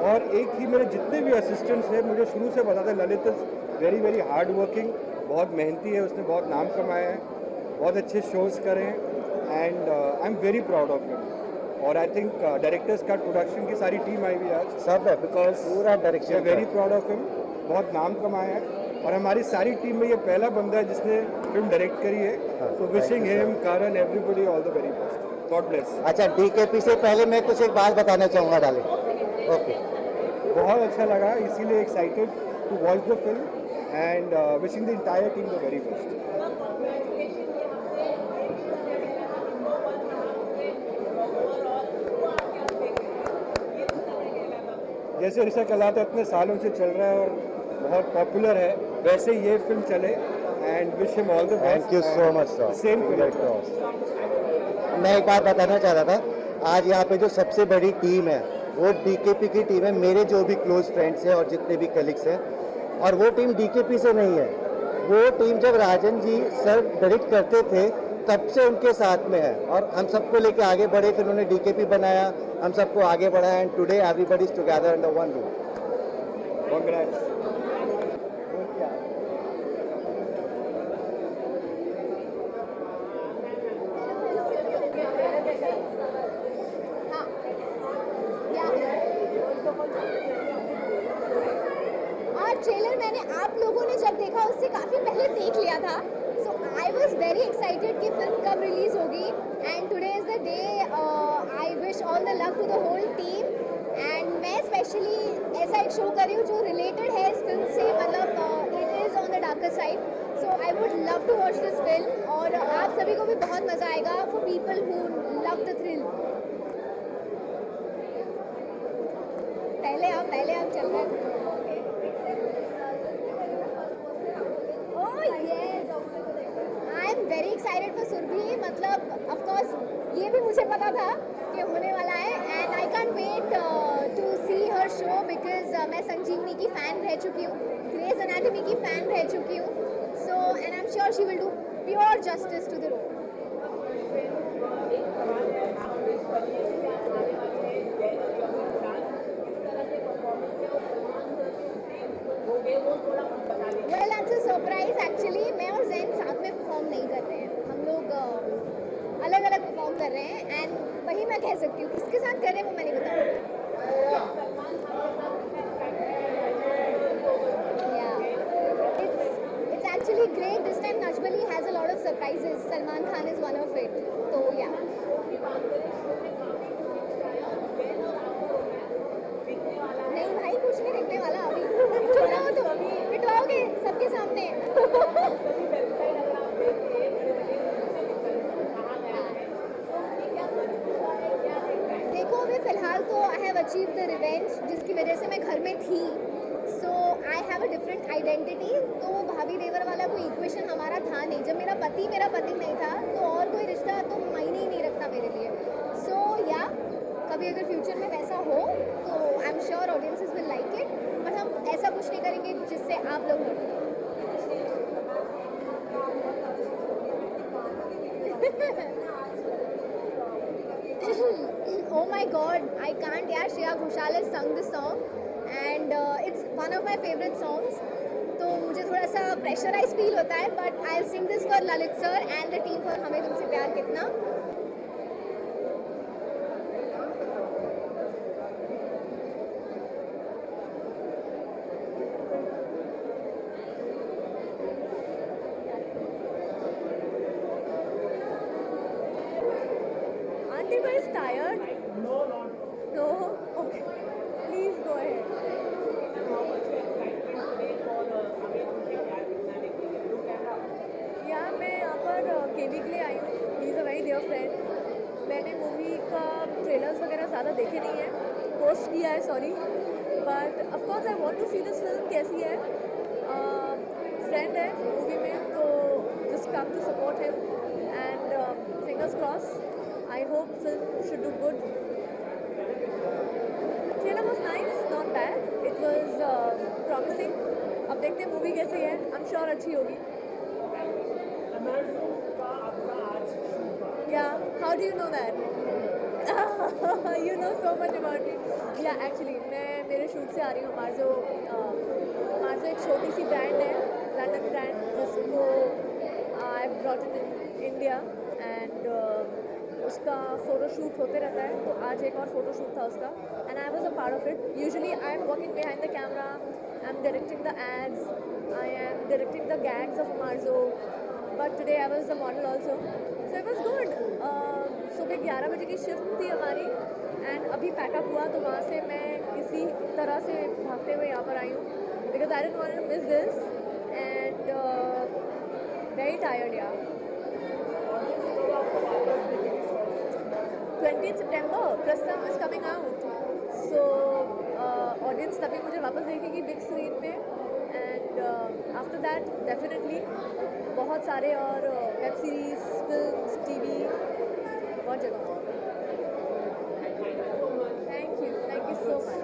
और एक ही मेरे जितने भी असिस्टेंट्स हैं मुझे शुरू से पता था Lalit is very very hard working, बहुत मेहनती है, उसने बहुत नाम कमाया है, बहुत अच्छे शोज़ करे हैं and I am very proud of him. और आई थिंक डायरेक्टर्स का प्रोडक्शन की सारी टीम आई हुई आज सब है बिकॉज पूरा direction very proud of him, बहुत नाम कमाया है और हमारी सारी टीम में ये पहला बंदा है जिसने फिल्म डायरेक्ट करी है। सो विशिंग हिम, कारण, everybody all the very best, God bless. अच्छा डीकेपी से पहले मैं कुछ एक बात बताना चाहूँगा डाले। ओके बहुत अच्छा लगा, इसीलिए excited to watch the film and wishing the entire team the very best. जैसे रिश्ता कहलाता इतने सालों से चल रहा है और बहुत पॉपुलर है, वैसे ये फिल्म चले and wish him all the best. Thank you so much sir. Same मैं एक बात बताना चाह रहा था, आज यहाँ पे जो सबसे बड़ी टीम है वो डीकेपी की टीम है, मेरे जो भी क्लोज फ्रेंड्स हैं और जितने भी कलीग्स हैं, और वो टीम डीकेपी से नहीं है, वो टीम जब राजन जी सर डायरेक्ट करते थे तब से उनके साथ में है और हम सबको लेके आगे बढ़े, फिर उन्होंने डीकेपी बनाया, हम सबको आगे बढ़ाया and today everybody is together under one roof. Congrats. और ट्रेलर मैंने आप लोगों ने जब देखा उससे काफ़ी पहले देख लिया था, so I was very excited कि फिल्म कब रिलीज होगी and today is the day. I wish all the luck to the whole team and मैं स्पेशली ऐसा एक शो कर रही हूँ जो रिलेटेड है इस फिल्म से, मतलब it is on the darker side, so I would love to watch this film और आप सभी को भी बहुत मज़ा आएगा for people who love the thrill. पहले आप चल रहे हैं। I am very excited for Surbhi, मतलब ऑफ कोर्स ये भी मुझे पता था कि होने वाला है and I can't wait to see her show because मैं संजीवनी की फ़ैन रह चुकी हूँ, ग्रेज एनाटॉमी की फ़ैन रह चुकी हूँ, so and I am sure she will do pure justice to the role. Well that's a surprise actually, मैं और जैन साथ में परफॉर्म नहीं कर रहे हैं, हम लोग अलग अलग परफॉर्म कर रहे हैं एंड वही मैं कह सकती हूँ, किसके साथ कर रहे हैं वो मैं नहीं बताऊँगी। It's actually great this time. Najbali has a lot of surprises. Salman Khan is one of it. So yeah. नहीं भाई कुछ नहीं दिखने वाला अभी, छोड़ा हो तो पिटवाओगे सबके सामने। देखो अभी फिलहाल तो I have achieve the revenge जिसकी वजह से मैं घर में थी, so I have a different identity, तो वो भाभी देवर वाला कोई इक्वेशन हमारा था नहीं, जब मेरा पति नहीं था तो और कोई रिश्ता तो मायने ही नहीं रखता मेरे लिए। सो या कभी अगर फ्यूचर में वैसा हो तो I am sure audiences will like it, but हम ऐसा कुछ नहीं करेंगे जिससे आप लोग Oh my God, I can't. Yeah, Shreya Ghoshal has sung this song and it's one of my favorite songs. तो मुझे थोड़ा सा प्रेशराइज फील होता है, but I will sing this for Lalit sir and the team for हमें तुमसे प्यार कितना। Aren't you guys tired? No? Okay. Please go ahead. Yeah, मैं यहाँ पर केवी के लिए आई हूँ। He is a very dear friend. मैंने मूवी का ट्रेलर्स वगैरह ज़्यादा देखे नहीं है, पोस्ट किया है sorry, but of course I want to see this film कैसी है। फ्रेंड है मूवी में तो just come to support him and fingers cross, I hope film should do good. Trailer was nice, not bad, it was promising. अब देखते हैं मूवी कैसी है, आई एम श्योर अच्छी होगी। Yeah, how do you know that? You know so much about me. Yeah, actually, मैं मेरे शूट से आ रही हूँ. मार्जो एक छोटी सी ब्रांड है, लंदन ब्रांड, जिसको I brought it in India and उसका फोटो शूट होते रहता है. तो आज एक और फोटो शूट था उसका and I was a part of it. Usually I am working behind the camera, I am directing the ads, I am directing the gags of Marjo, but today I was the model also. So it was good. सुबह 11 बजे की शिफ्ट थी हमारी एंड अभी पैकअप हुआ तो वहाँ से मैं किसी तरह से भागते हुए यहाँ पर आई हूँ because I didn't want to miss this and very tired. Yeah 20 September प्रस्थम is coming out. So audience तभी मुझे वापस देखेगी बिग स्क्रीन पे एंड आफ्टर दैट डेफिनेटली बहुत सारे और वेब सीरीज, फिल्म्स, टीवी, बहुत जगह. Thank you so much.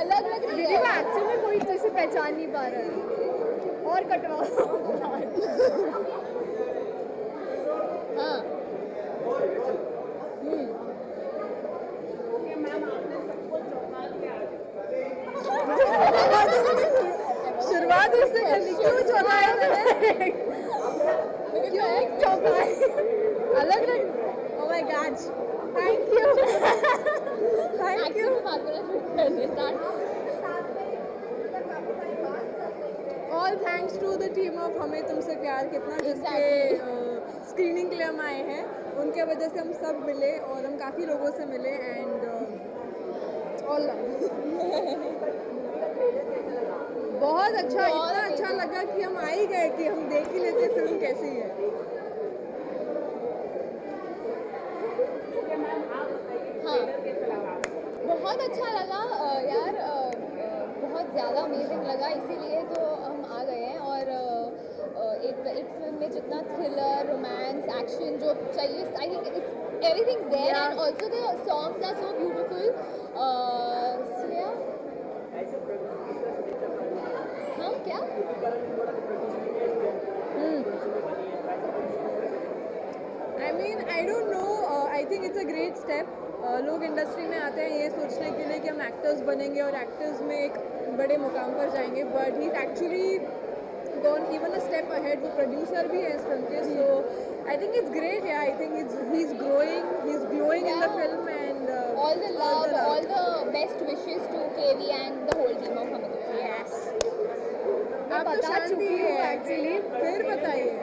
अलग लग रही है. एक्चुअली में कोई तो इसे पहचान नहीं पा रहा है. और कटवाओ. हाँ. शुरुआत उससे करनी. क्यों चौंकाया मैंने? क्यों चौंकाया? अलग लग. Oh my God. Thank you. Thank you. All thanks to the team of Humein तुमसे प्यार कितना, जिसके स्क्रीनिंग के लिए हम आए हैं. उनके वजह से हम सब मिले और हम काफ़ी लोगों से मिले एंड ऑल बहुत अच्छा. इतना अच्छा लगा कि हम आ ही गए कि हम देख ही लेते फिल्म कैसी है. हाँ, बहुत अच्छा लगा यार. बहुत ज़्यादा अमेजिंग लगा, इसीलिए तो हम आ गए हैं. और एक फिल्म में जितना थ्रिलर, रोमांस, एक्शन जो चाहिए, I think it's everything there and also the songs are so beautiful. हाँ क्या? I mean I don't know. I think it's a great step. लोग इंडस्ट्री में आते हैं ये सोचने के लिए कि हम एक्टर्स बनेंगे और एक्टर्स में एक बड़े मुकाम पर जाएंगे, but he is actually gone even a step ahead. वो प्रोड्यूसर भी है इस फिल्म के. सो आई थिंक इट्स ग्रेट. या I think he is growing in the film and all the love, all the best wishes to KV and the whole team of Hame Tumse. Yes. आप बता चुकी है एक्चुअली. फिर बताइए.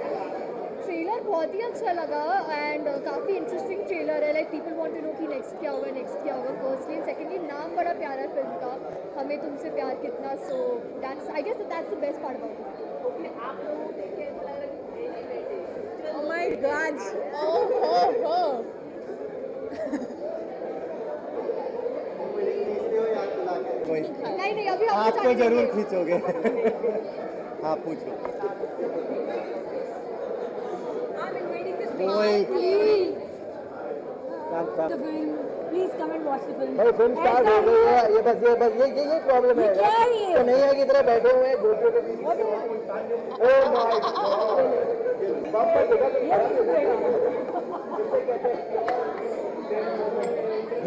ट्रेलर बहुत ही अच्छा लगा एंड काफ़ी इंटरेस्टिंग ट्रेलर है. Like people want to know कि नेक्स्ट क्या होगा फर्स्टली. सेकेंडली नाम बड़ा प्यारा है फिल्म का, हमें तुमसे प्यार कितना. So that's I guess that's the best part about it. Okay, आप लोगों को देख के ऐसा लग रहा है. ओह माय गॉड. ओह नहीं अभी आप तो जरूर खींचोगे. हाँ पूछो. Please come and watch the film. भाई फिल्म स्टार्ट हो गई है. ये प्रॉब्लम है. क्या है ये? तो नहीं है की तरह बैठे हुए हैं गोटियों के बीच में. ओह माय गॉड.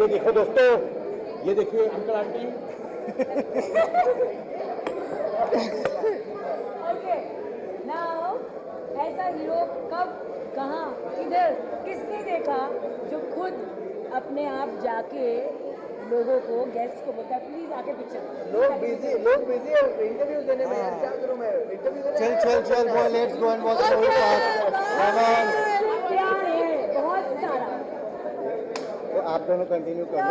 ये देखो दोस्तों, ये देखिए अंकल आंटी. ओके नाउ ऐसा हीरो कब, कहाँ, किधर, किसने देखा जो खुद अपने आप जाके लोगों को, गेस्ट को बोलता है प्लीज आके पिक्चर. लोग बिजी है इंटरव्यू देने में. यार क्या करूं मैं इंटरव्यू देने. चल bye, let's go and watch the whole part. प्यार है बहुत सारा. तो आप दोनों कंटिन्यू कर लो.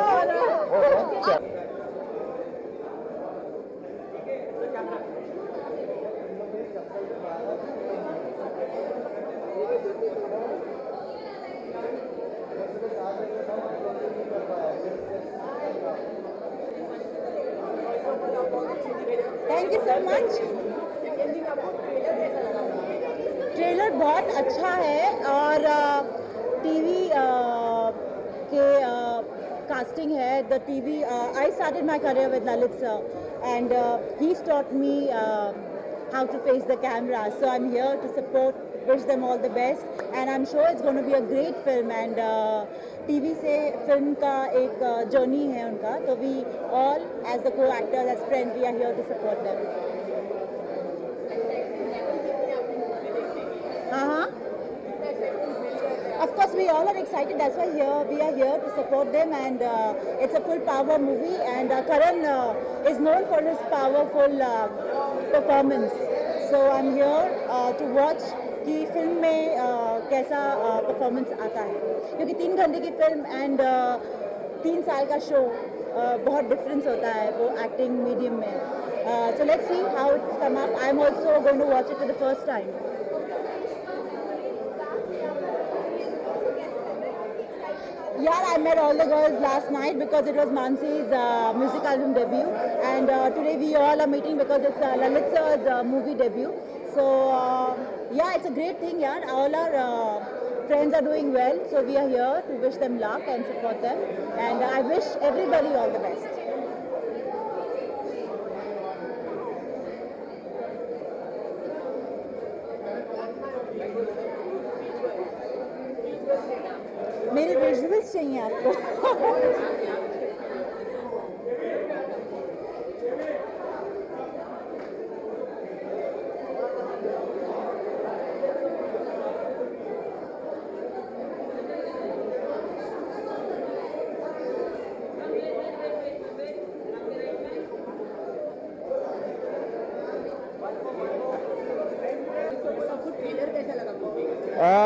Thank you so much. Trailer बहुत अच्छा है और टीवी के casting है the TV. I started my career with Lalit sir and he's taught me how to face the camera. So I'm here to support, wish them all the best and I'm sure it's going to be a great film and TV से film का एक journey है उनका, तो we all as the co-actors, as friends, we are here to support them. Of course, we all are excited. That's why we are here to support them, and it's a full power movie. And Karan is known for his powerful performance. So I'm here to watch कि फिल्म में कैसा परफॉर्मेंस आता है, क्योंकि 3 घंटे की फिल्म एंड 3 साल का शो बहुत डिफरेंस होता है वो एक्टिंग मीडियम में. So let's see how it's come up. I'm also going to watch it for the first time. Yeah, I met all the girls last night because it was Mansi's music album debut, and today we all are meeting because it's Lalit sir's movie debut. So yeah, it's a great thing. Yeah, all our friends are doing well, so we are here to wish them luck and support them. And I wish everybody all the best. मेरे विजुअल्स चाहिए आपको.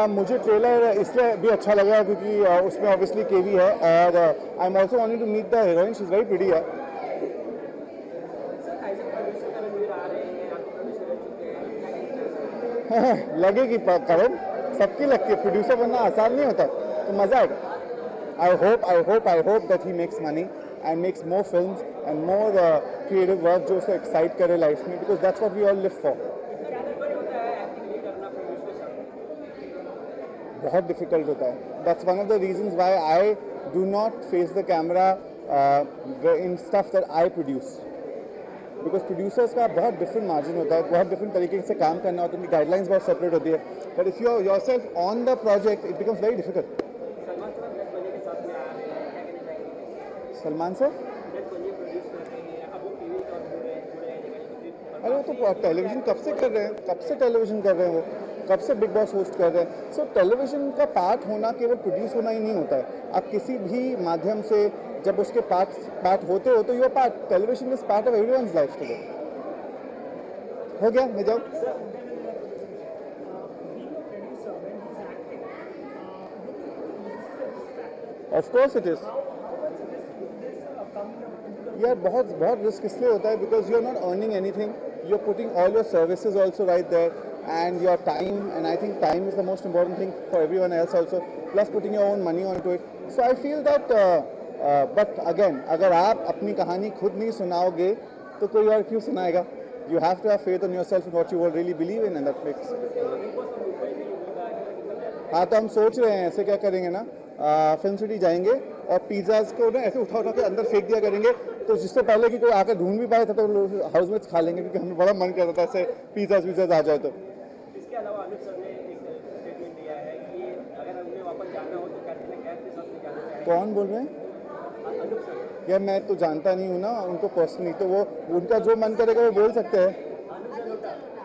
मुझे ट्रेलर इसलिए भी अच्छा लगा क्योंकि उसमें ऑब्वियसली केवी है और I am also wanting to meet the heroine, she is very pretty है. लगेगी करण, सबकी लगती है, प्रोड्यूसर बनना आसान नहीं होता, तो मज़ा आएगा. I hope that he makes money and makes more films and more creative work जो उसे एक्साइट करे लाइफ में, because that's what we all live for. बहुत डिफिकल्ट होता है. That's one of the reasons why I do not face the camera in stuff that I produce, because producers का बहुत डिफरेंट मार्जिन होता है, बहुत डिफरेंट तरीके से काम करना होता है, उनकी गाइडलाइंस बहुत सेपरेट होती है. But if you are yourself on the project it becomes very difficult. Salman sir, अरे वो तो टेलीविजन कब से कर रहे हैं, वो कब से बिग बॉस होस्ट कर रहे हैं. सो टेलीविजन का पार्ट होना केवल प्रोड्यूस होना ही नहीं होता है. आप किसी भी माध्यम से जब उसके पार्ट होते हो तो your part, television is part of everyone's life today. हो गया, मैं जाऊँ. ऑफ कोर्स इट इज यार, बहुत रिस्क इसलिए होता है because you are not earning anything, you are putting all your services also right there and your time, and I think time is the most important thing for everyone else also, plus putting your own money onto it. So I feel that but again, अगर आप अपनी कहानी खुद नहीं सुनाओगे तो कोई और क्यों सुनाएगा. You have to have faith in yourself and what you will really believe in, and that makes. हाँ, तो हम सोच रहे हैं ऐसे क्या करेंगे ना, फिल्म सिटी जाएंगे और पिज़्ज़ाज़ को ना ऐसे उठा के अंदर फेंक दिया करेंगे, तो जिससे पहले कि कोई आकर ढूंढ भी पाए था तो हाउसमेट्स खा लेंगे, क्योंकि हमें बड़ा मन करता था ऐसे पिज़्ज़ाज़ आ जाए. तो इसके अलावा अनुप सर ने एक स्टेटमेंट दिया है कि अगर उन्हें वापस जाना हो तो कैटरीना कैफ के साथ जाना चाहिए. कौन बोल रहे हैं? अनुप सर. यार मैं तो जानता नहीं हूँ ना उनको पर्सनली, तो वो उनका जो मन करेगा वो बोल सकते हैं.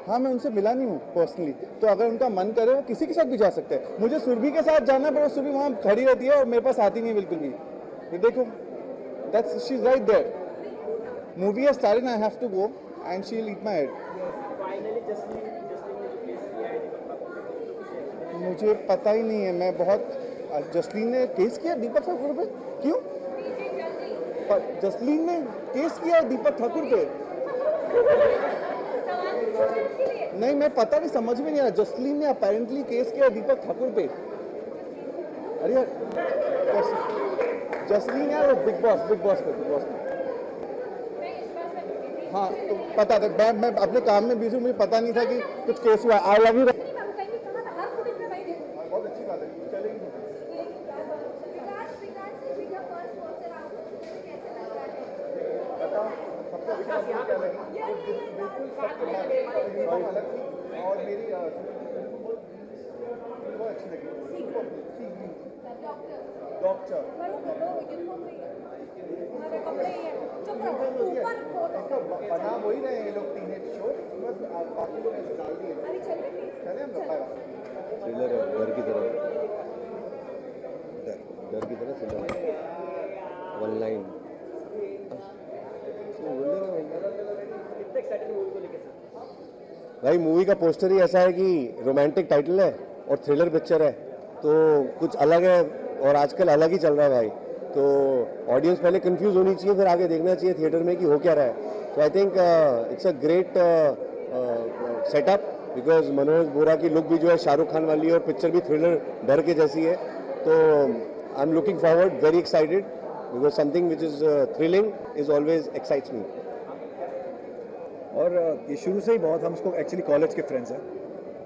हाँ, मैं उनसे मिला नहीं हूँ पर्सनली, तो अगर उनका मन करे वो किसी के साथ भी जा सकते हैं. मुझे सुरभि के साथ जाना है, पर वो सुरभि वहाँ खड़ी रहती है और मेरे पास आती नहीं है बिल्कुल भी. ये देखो, that's she is right there. Movie has started, I have to go and she will eat my head. Finally Justin ने जो केस किया है दीपक ठाकुर, मुझे पता ही नहीं है. मैं बहुत जसलीन ने केस किया दीपक ठाकुर पे, क्यों? जसलीन ने केस किया दीपक ठाकुर पे? नहीं, मैं पता नहीं, समझ में नहीं आ रहा. जसलीन ने अपेरेंटली केस किया दीपक ठाकुर पे. अरे यार, जसलीन यार बिग बॉस पे. हाँ तो पता था, मैं अपने काम में बिजी हूँ, मुझे पता नहीं था कि कुछ केस हुआ। I love you. बहुत अच्छी बात है, चलेगी। सबका विकास क्या लगी, बिल्कुल सबके बात अलग थी और मेरी बहुत अच्छी लगी। डॉक्टर बना वही रहे ये लोग टीनेज शो, बस बाकी लोग ऐसे डाल दिए। चले हम लोग थ्रिलर है, डर की तरह, डर की तरह थ्रिलर, वन लाइन। भाई मूवी का पोस्टर ही ऐसा है कि रोमांटिक टाइटल है और थ्रिलर पिक्चर है, तो कुछ अलग है और आजकल अलग ही चल रहा है भाई। तो ऑडियंस पहले कंफ्यूज होनी चाहिए, फिर आगे देखना चाहिए थिएटर में कि हो क्या रहा है। तो I think it's a great setup, because Manoj Bora की लुक भी जो है शाहरुख खान वाली है और पिक्चर भी थ्रिलर डर के जैसी है। तो I am looking forward, very excited, because something which is thrilling is always excites मी। और ये शुरू से ही बहुत, हम इसको एक्चुअली कॉलेज के फ्रेंड्स हैं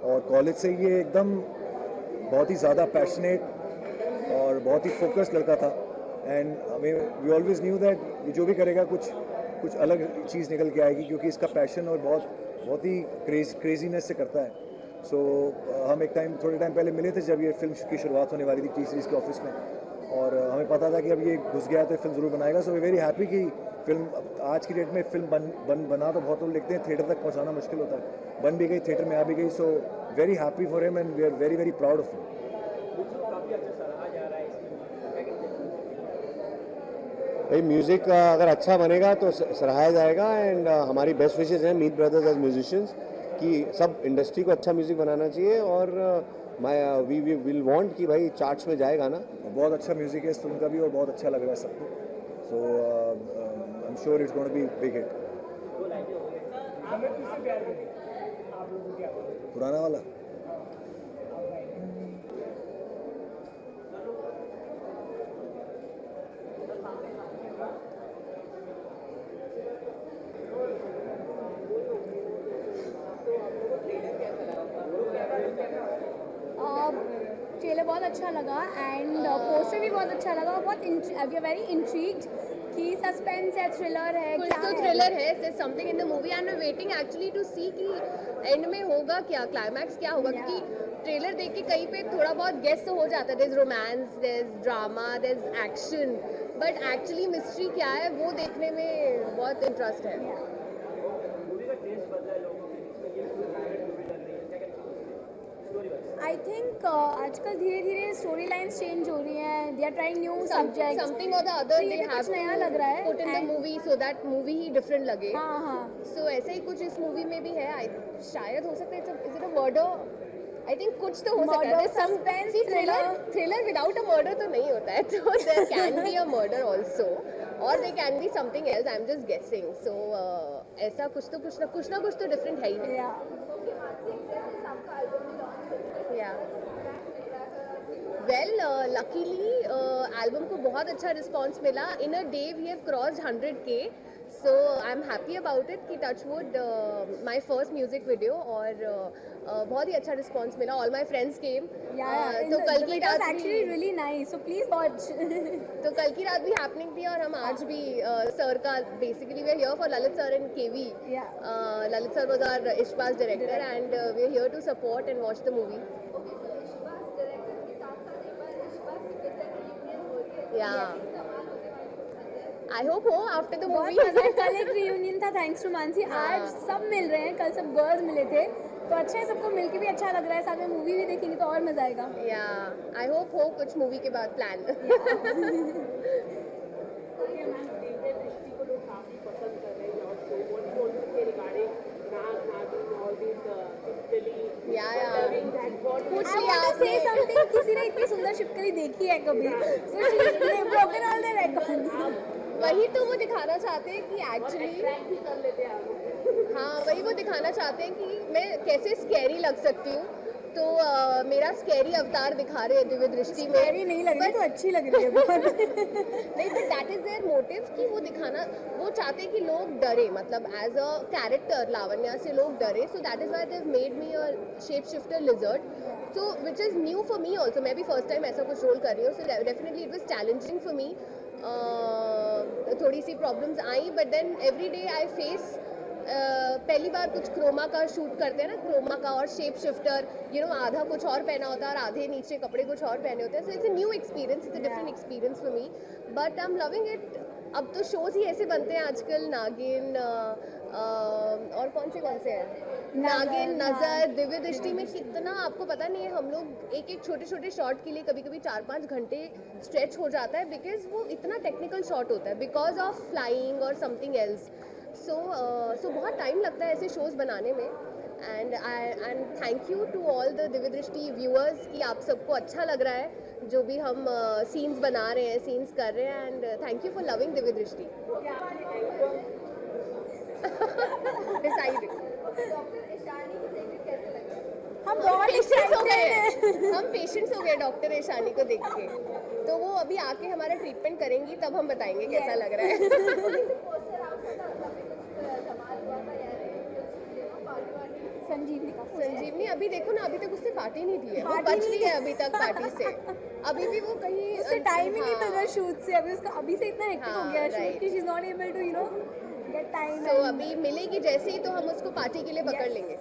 और कॉलेज से ये एकदम बहुत ही ज़्यादा पैशनेट और बहुत ही फोकस्ड लड़का था। And we always knew that ये जो भी करेगा कुछ अलग चीज़ निकल के आएगी, क्योंकि इसका पैशन और बहुत ही क्रेजीनेस से करता है। सो हम एक टाइम, थोड़े टाइम पहले मिले थे जब ये फिल्म की शुरुआत होने वाली थी टी सीरीज़ के ऑफिस में, और हमें पता था कि अब ये घुस गया तो फिल्म ज़रूर बनाएगा। सो वी वेरी हैप्पी कि फिल्म आज की डेट में फिल्म बना तो बहुत लोग लिखते हैं, थिएटर तक पहुंचाना मुश्किल होता है, बन भी गई, थिएटर में आ भी गई। So very happy for him and we are very very proud of him. भाई म्यूज़िक अगर अच्छा बनेगा तो सराहाया जाएगा, एंड हमारी बेस्ट विशेज़ हैं मीत ब्रदर्स एज म्यूजिशियंस कि सब इंडस्ट्री को अच्छा म्यूज़िक बनाना चाहिए, और वी विल वांट कि भाई चार्ट्स में जाएगा ना। बहुत अच्छा म्यूज़िक है इस फिल्म का भी और बहुत अच्छा लग रहा है सबको। So I am sure it's gonna be big hit. पुराना वाला ट्रेलर बहुत अच्छा लगा एंड पोस्टर भी बहुत अच्छा लगा। बहुत वी आर वेरी इंट्रीग्ड कि सस्पेंस है, थ्रिलर है, कुछ तो थ्रिलर है, there's something in the movie and we're waiting actually to see कि एंड में होगा क्या, क्लाइमैक्स क्या होगा, क्योंकि ट्रेलर देख के कहीं पे थोड़ा बहुत गेस तो हो जाता है, there's romance, there's drama, there's action, but actually mystery क्या है वो देखने में बहुत इंटरेस्ट है। आई थिंक आजकल धीरे धीरे स्टोरी लाइन्स चेंज हो रही हैं, they are trying new subject, something और द अदर दे हैव कुछ नया लग रहा है put in the movie so that movie ही डिफरेंट लगे। हाँ हाँ, सो ऐसे ही कुछ इस मूवी में भी है, शायद हो सकता है is it a murder, I think कुछ तो हो सकता है, suspense thriller without a murder तो नहीं होता है, तो there can be a murder also और they can be something else, I am just guessing. So ऐसा कुछ ना कुछ तो डिफरेंट है ही। वेल लकीली एल्बम को बहुत अच्छा रिस्पॉन्स मिला। In a day we have crossed 100K, so I am happy about it कि touchwood my first music video, और बहुत ही अच्छा रिस्पॉन्स मिला। ऑल माय फ्रेंड्स केम, तो कल की रात actually really nice, so please watch. तो कल की रात भी हैपनिंग थी और हम आज भी सर का basically we are here for Lalit sir and KV. Lalit sir was our Ishqbaaz director and we are here to support and watch the movie. I hope हो after the movie। कल एक रियूनियन था थैंक्स टू मानसी, आज सब मिल रहे हैं, कल सब गर्ल्स मिले थे, तो अच्छा है, सबको मिलके भी अच्छा लग रहा है, साथ में मूवी भी देखेंगे तो और मजा आएगा। आई होप हो कुछ मूवी के बाद प्लान। किसी ने इतनी सुंदर शिपकली देखी है कभी? Broken all the record. वही तो वो दिखाना चाहते हैं कि एक्चुअली, हाँ वही वो दिखाना चाहते हैं कि मैं कैसे स्कैरी लग सकती हूँ। तो मेरा स्कैरी अवतार दिखा रहे हैं दिव्य दृष्टि में। स्कैरी नहीं लग रही तो अच्छी लग रही है बहुत। नहीं, but that is their motive कि वो दिखाना, वो चाहते हैं कि लोग डरे, मतलब एज अ कैरेक्टर लावण्या से लोग डरे। So that is why they have made me a shape shifter lizard, so which is new for me also. मैं भी फर्स्ट टाइम ऐसा कुछ रोल कर रही हूँ, so definitely it was challenging for me. थोड़ी सी प्रॉब्लम्स आई, but then every day I face. पहली बार कुछ क्रोमा का शूट करते हैं ना, क्रोमा का और शेप शिफ्टर, यू नो, आधा कुछ और पहना होता है और आधे नीचे कपड़े कुछ और पहने होते हैं। सो it's a new experience, it's a different experience for me, but I am loving it. अब तो शोज ही ऐसे बनते हैं आजकल, नागिन और कौन से हैं, नागिन, नज़र, दिव्य दृष्टि में कितना आपको पता नहीं है, हम लोग एक एक छोटे छोटे शॉट के लिए कभी कभी 4-5 घंटे स्ट्रेच हो जाता है, बिकॉज वो इतना टेक्निकल शॉट होता है, बिकॉज ऑफ फ्लाइंग और समथिंग एल्स। सो बहुत टाइम लगता है ऐसे शोज़ बनाने में। And thank you to all the Divya Drishti viewers कि आप सबको अच्छा लग रहा है जो भी हम सीन्स बना रहे हैं, सीन्स कर रहे हैं, and thank you for loving Divya दृष्टि। डिसाइड हम बहुत पेशेंट्स हो गए हैं, हम पेशेंट्स हो गए डॉक्टर ईशानी को देख के, तो वो अभी आके हमारा ट्रीटमेंट करेंगी, तब हम बताएंगे कैसा लग रहा है। संजीवनी अभी देखो ना, अभी तक उसने पार्टी नहीं दी है, वो बच रही है अभी तक पार्टी से। अभी भी वो कहीं उससे टाइम ही नहीं मिला शूट से, अभी उसका अभी से इतना हेक्टिक हो गया शूट कि she is not able to, you know, get time. So अभी मिलेगी जैसे ही तो हम उसको पार्टी के लिए पकड़ लेंगे।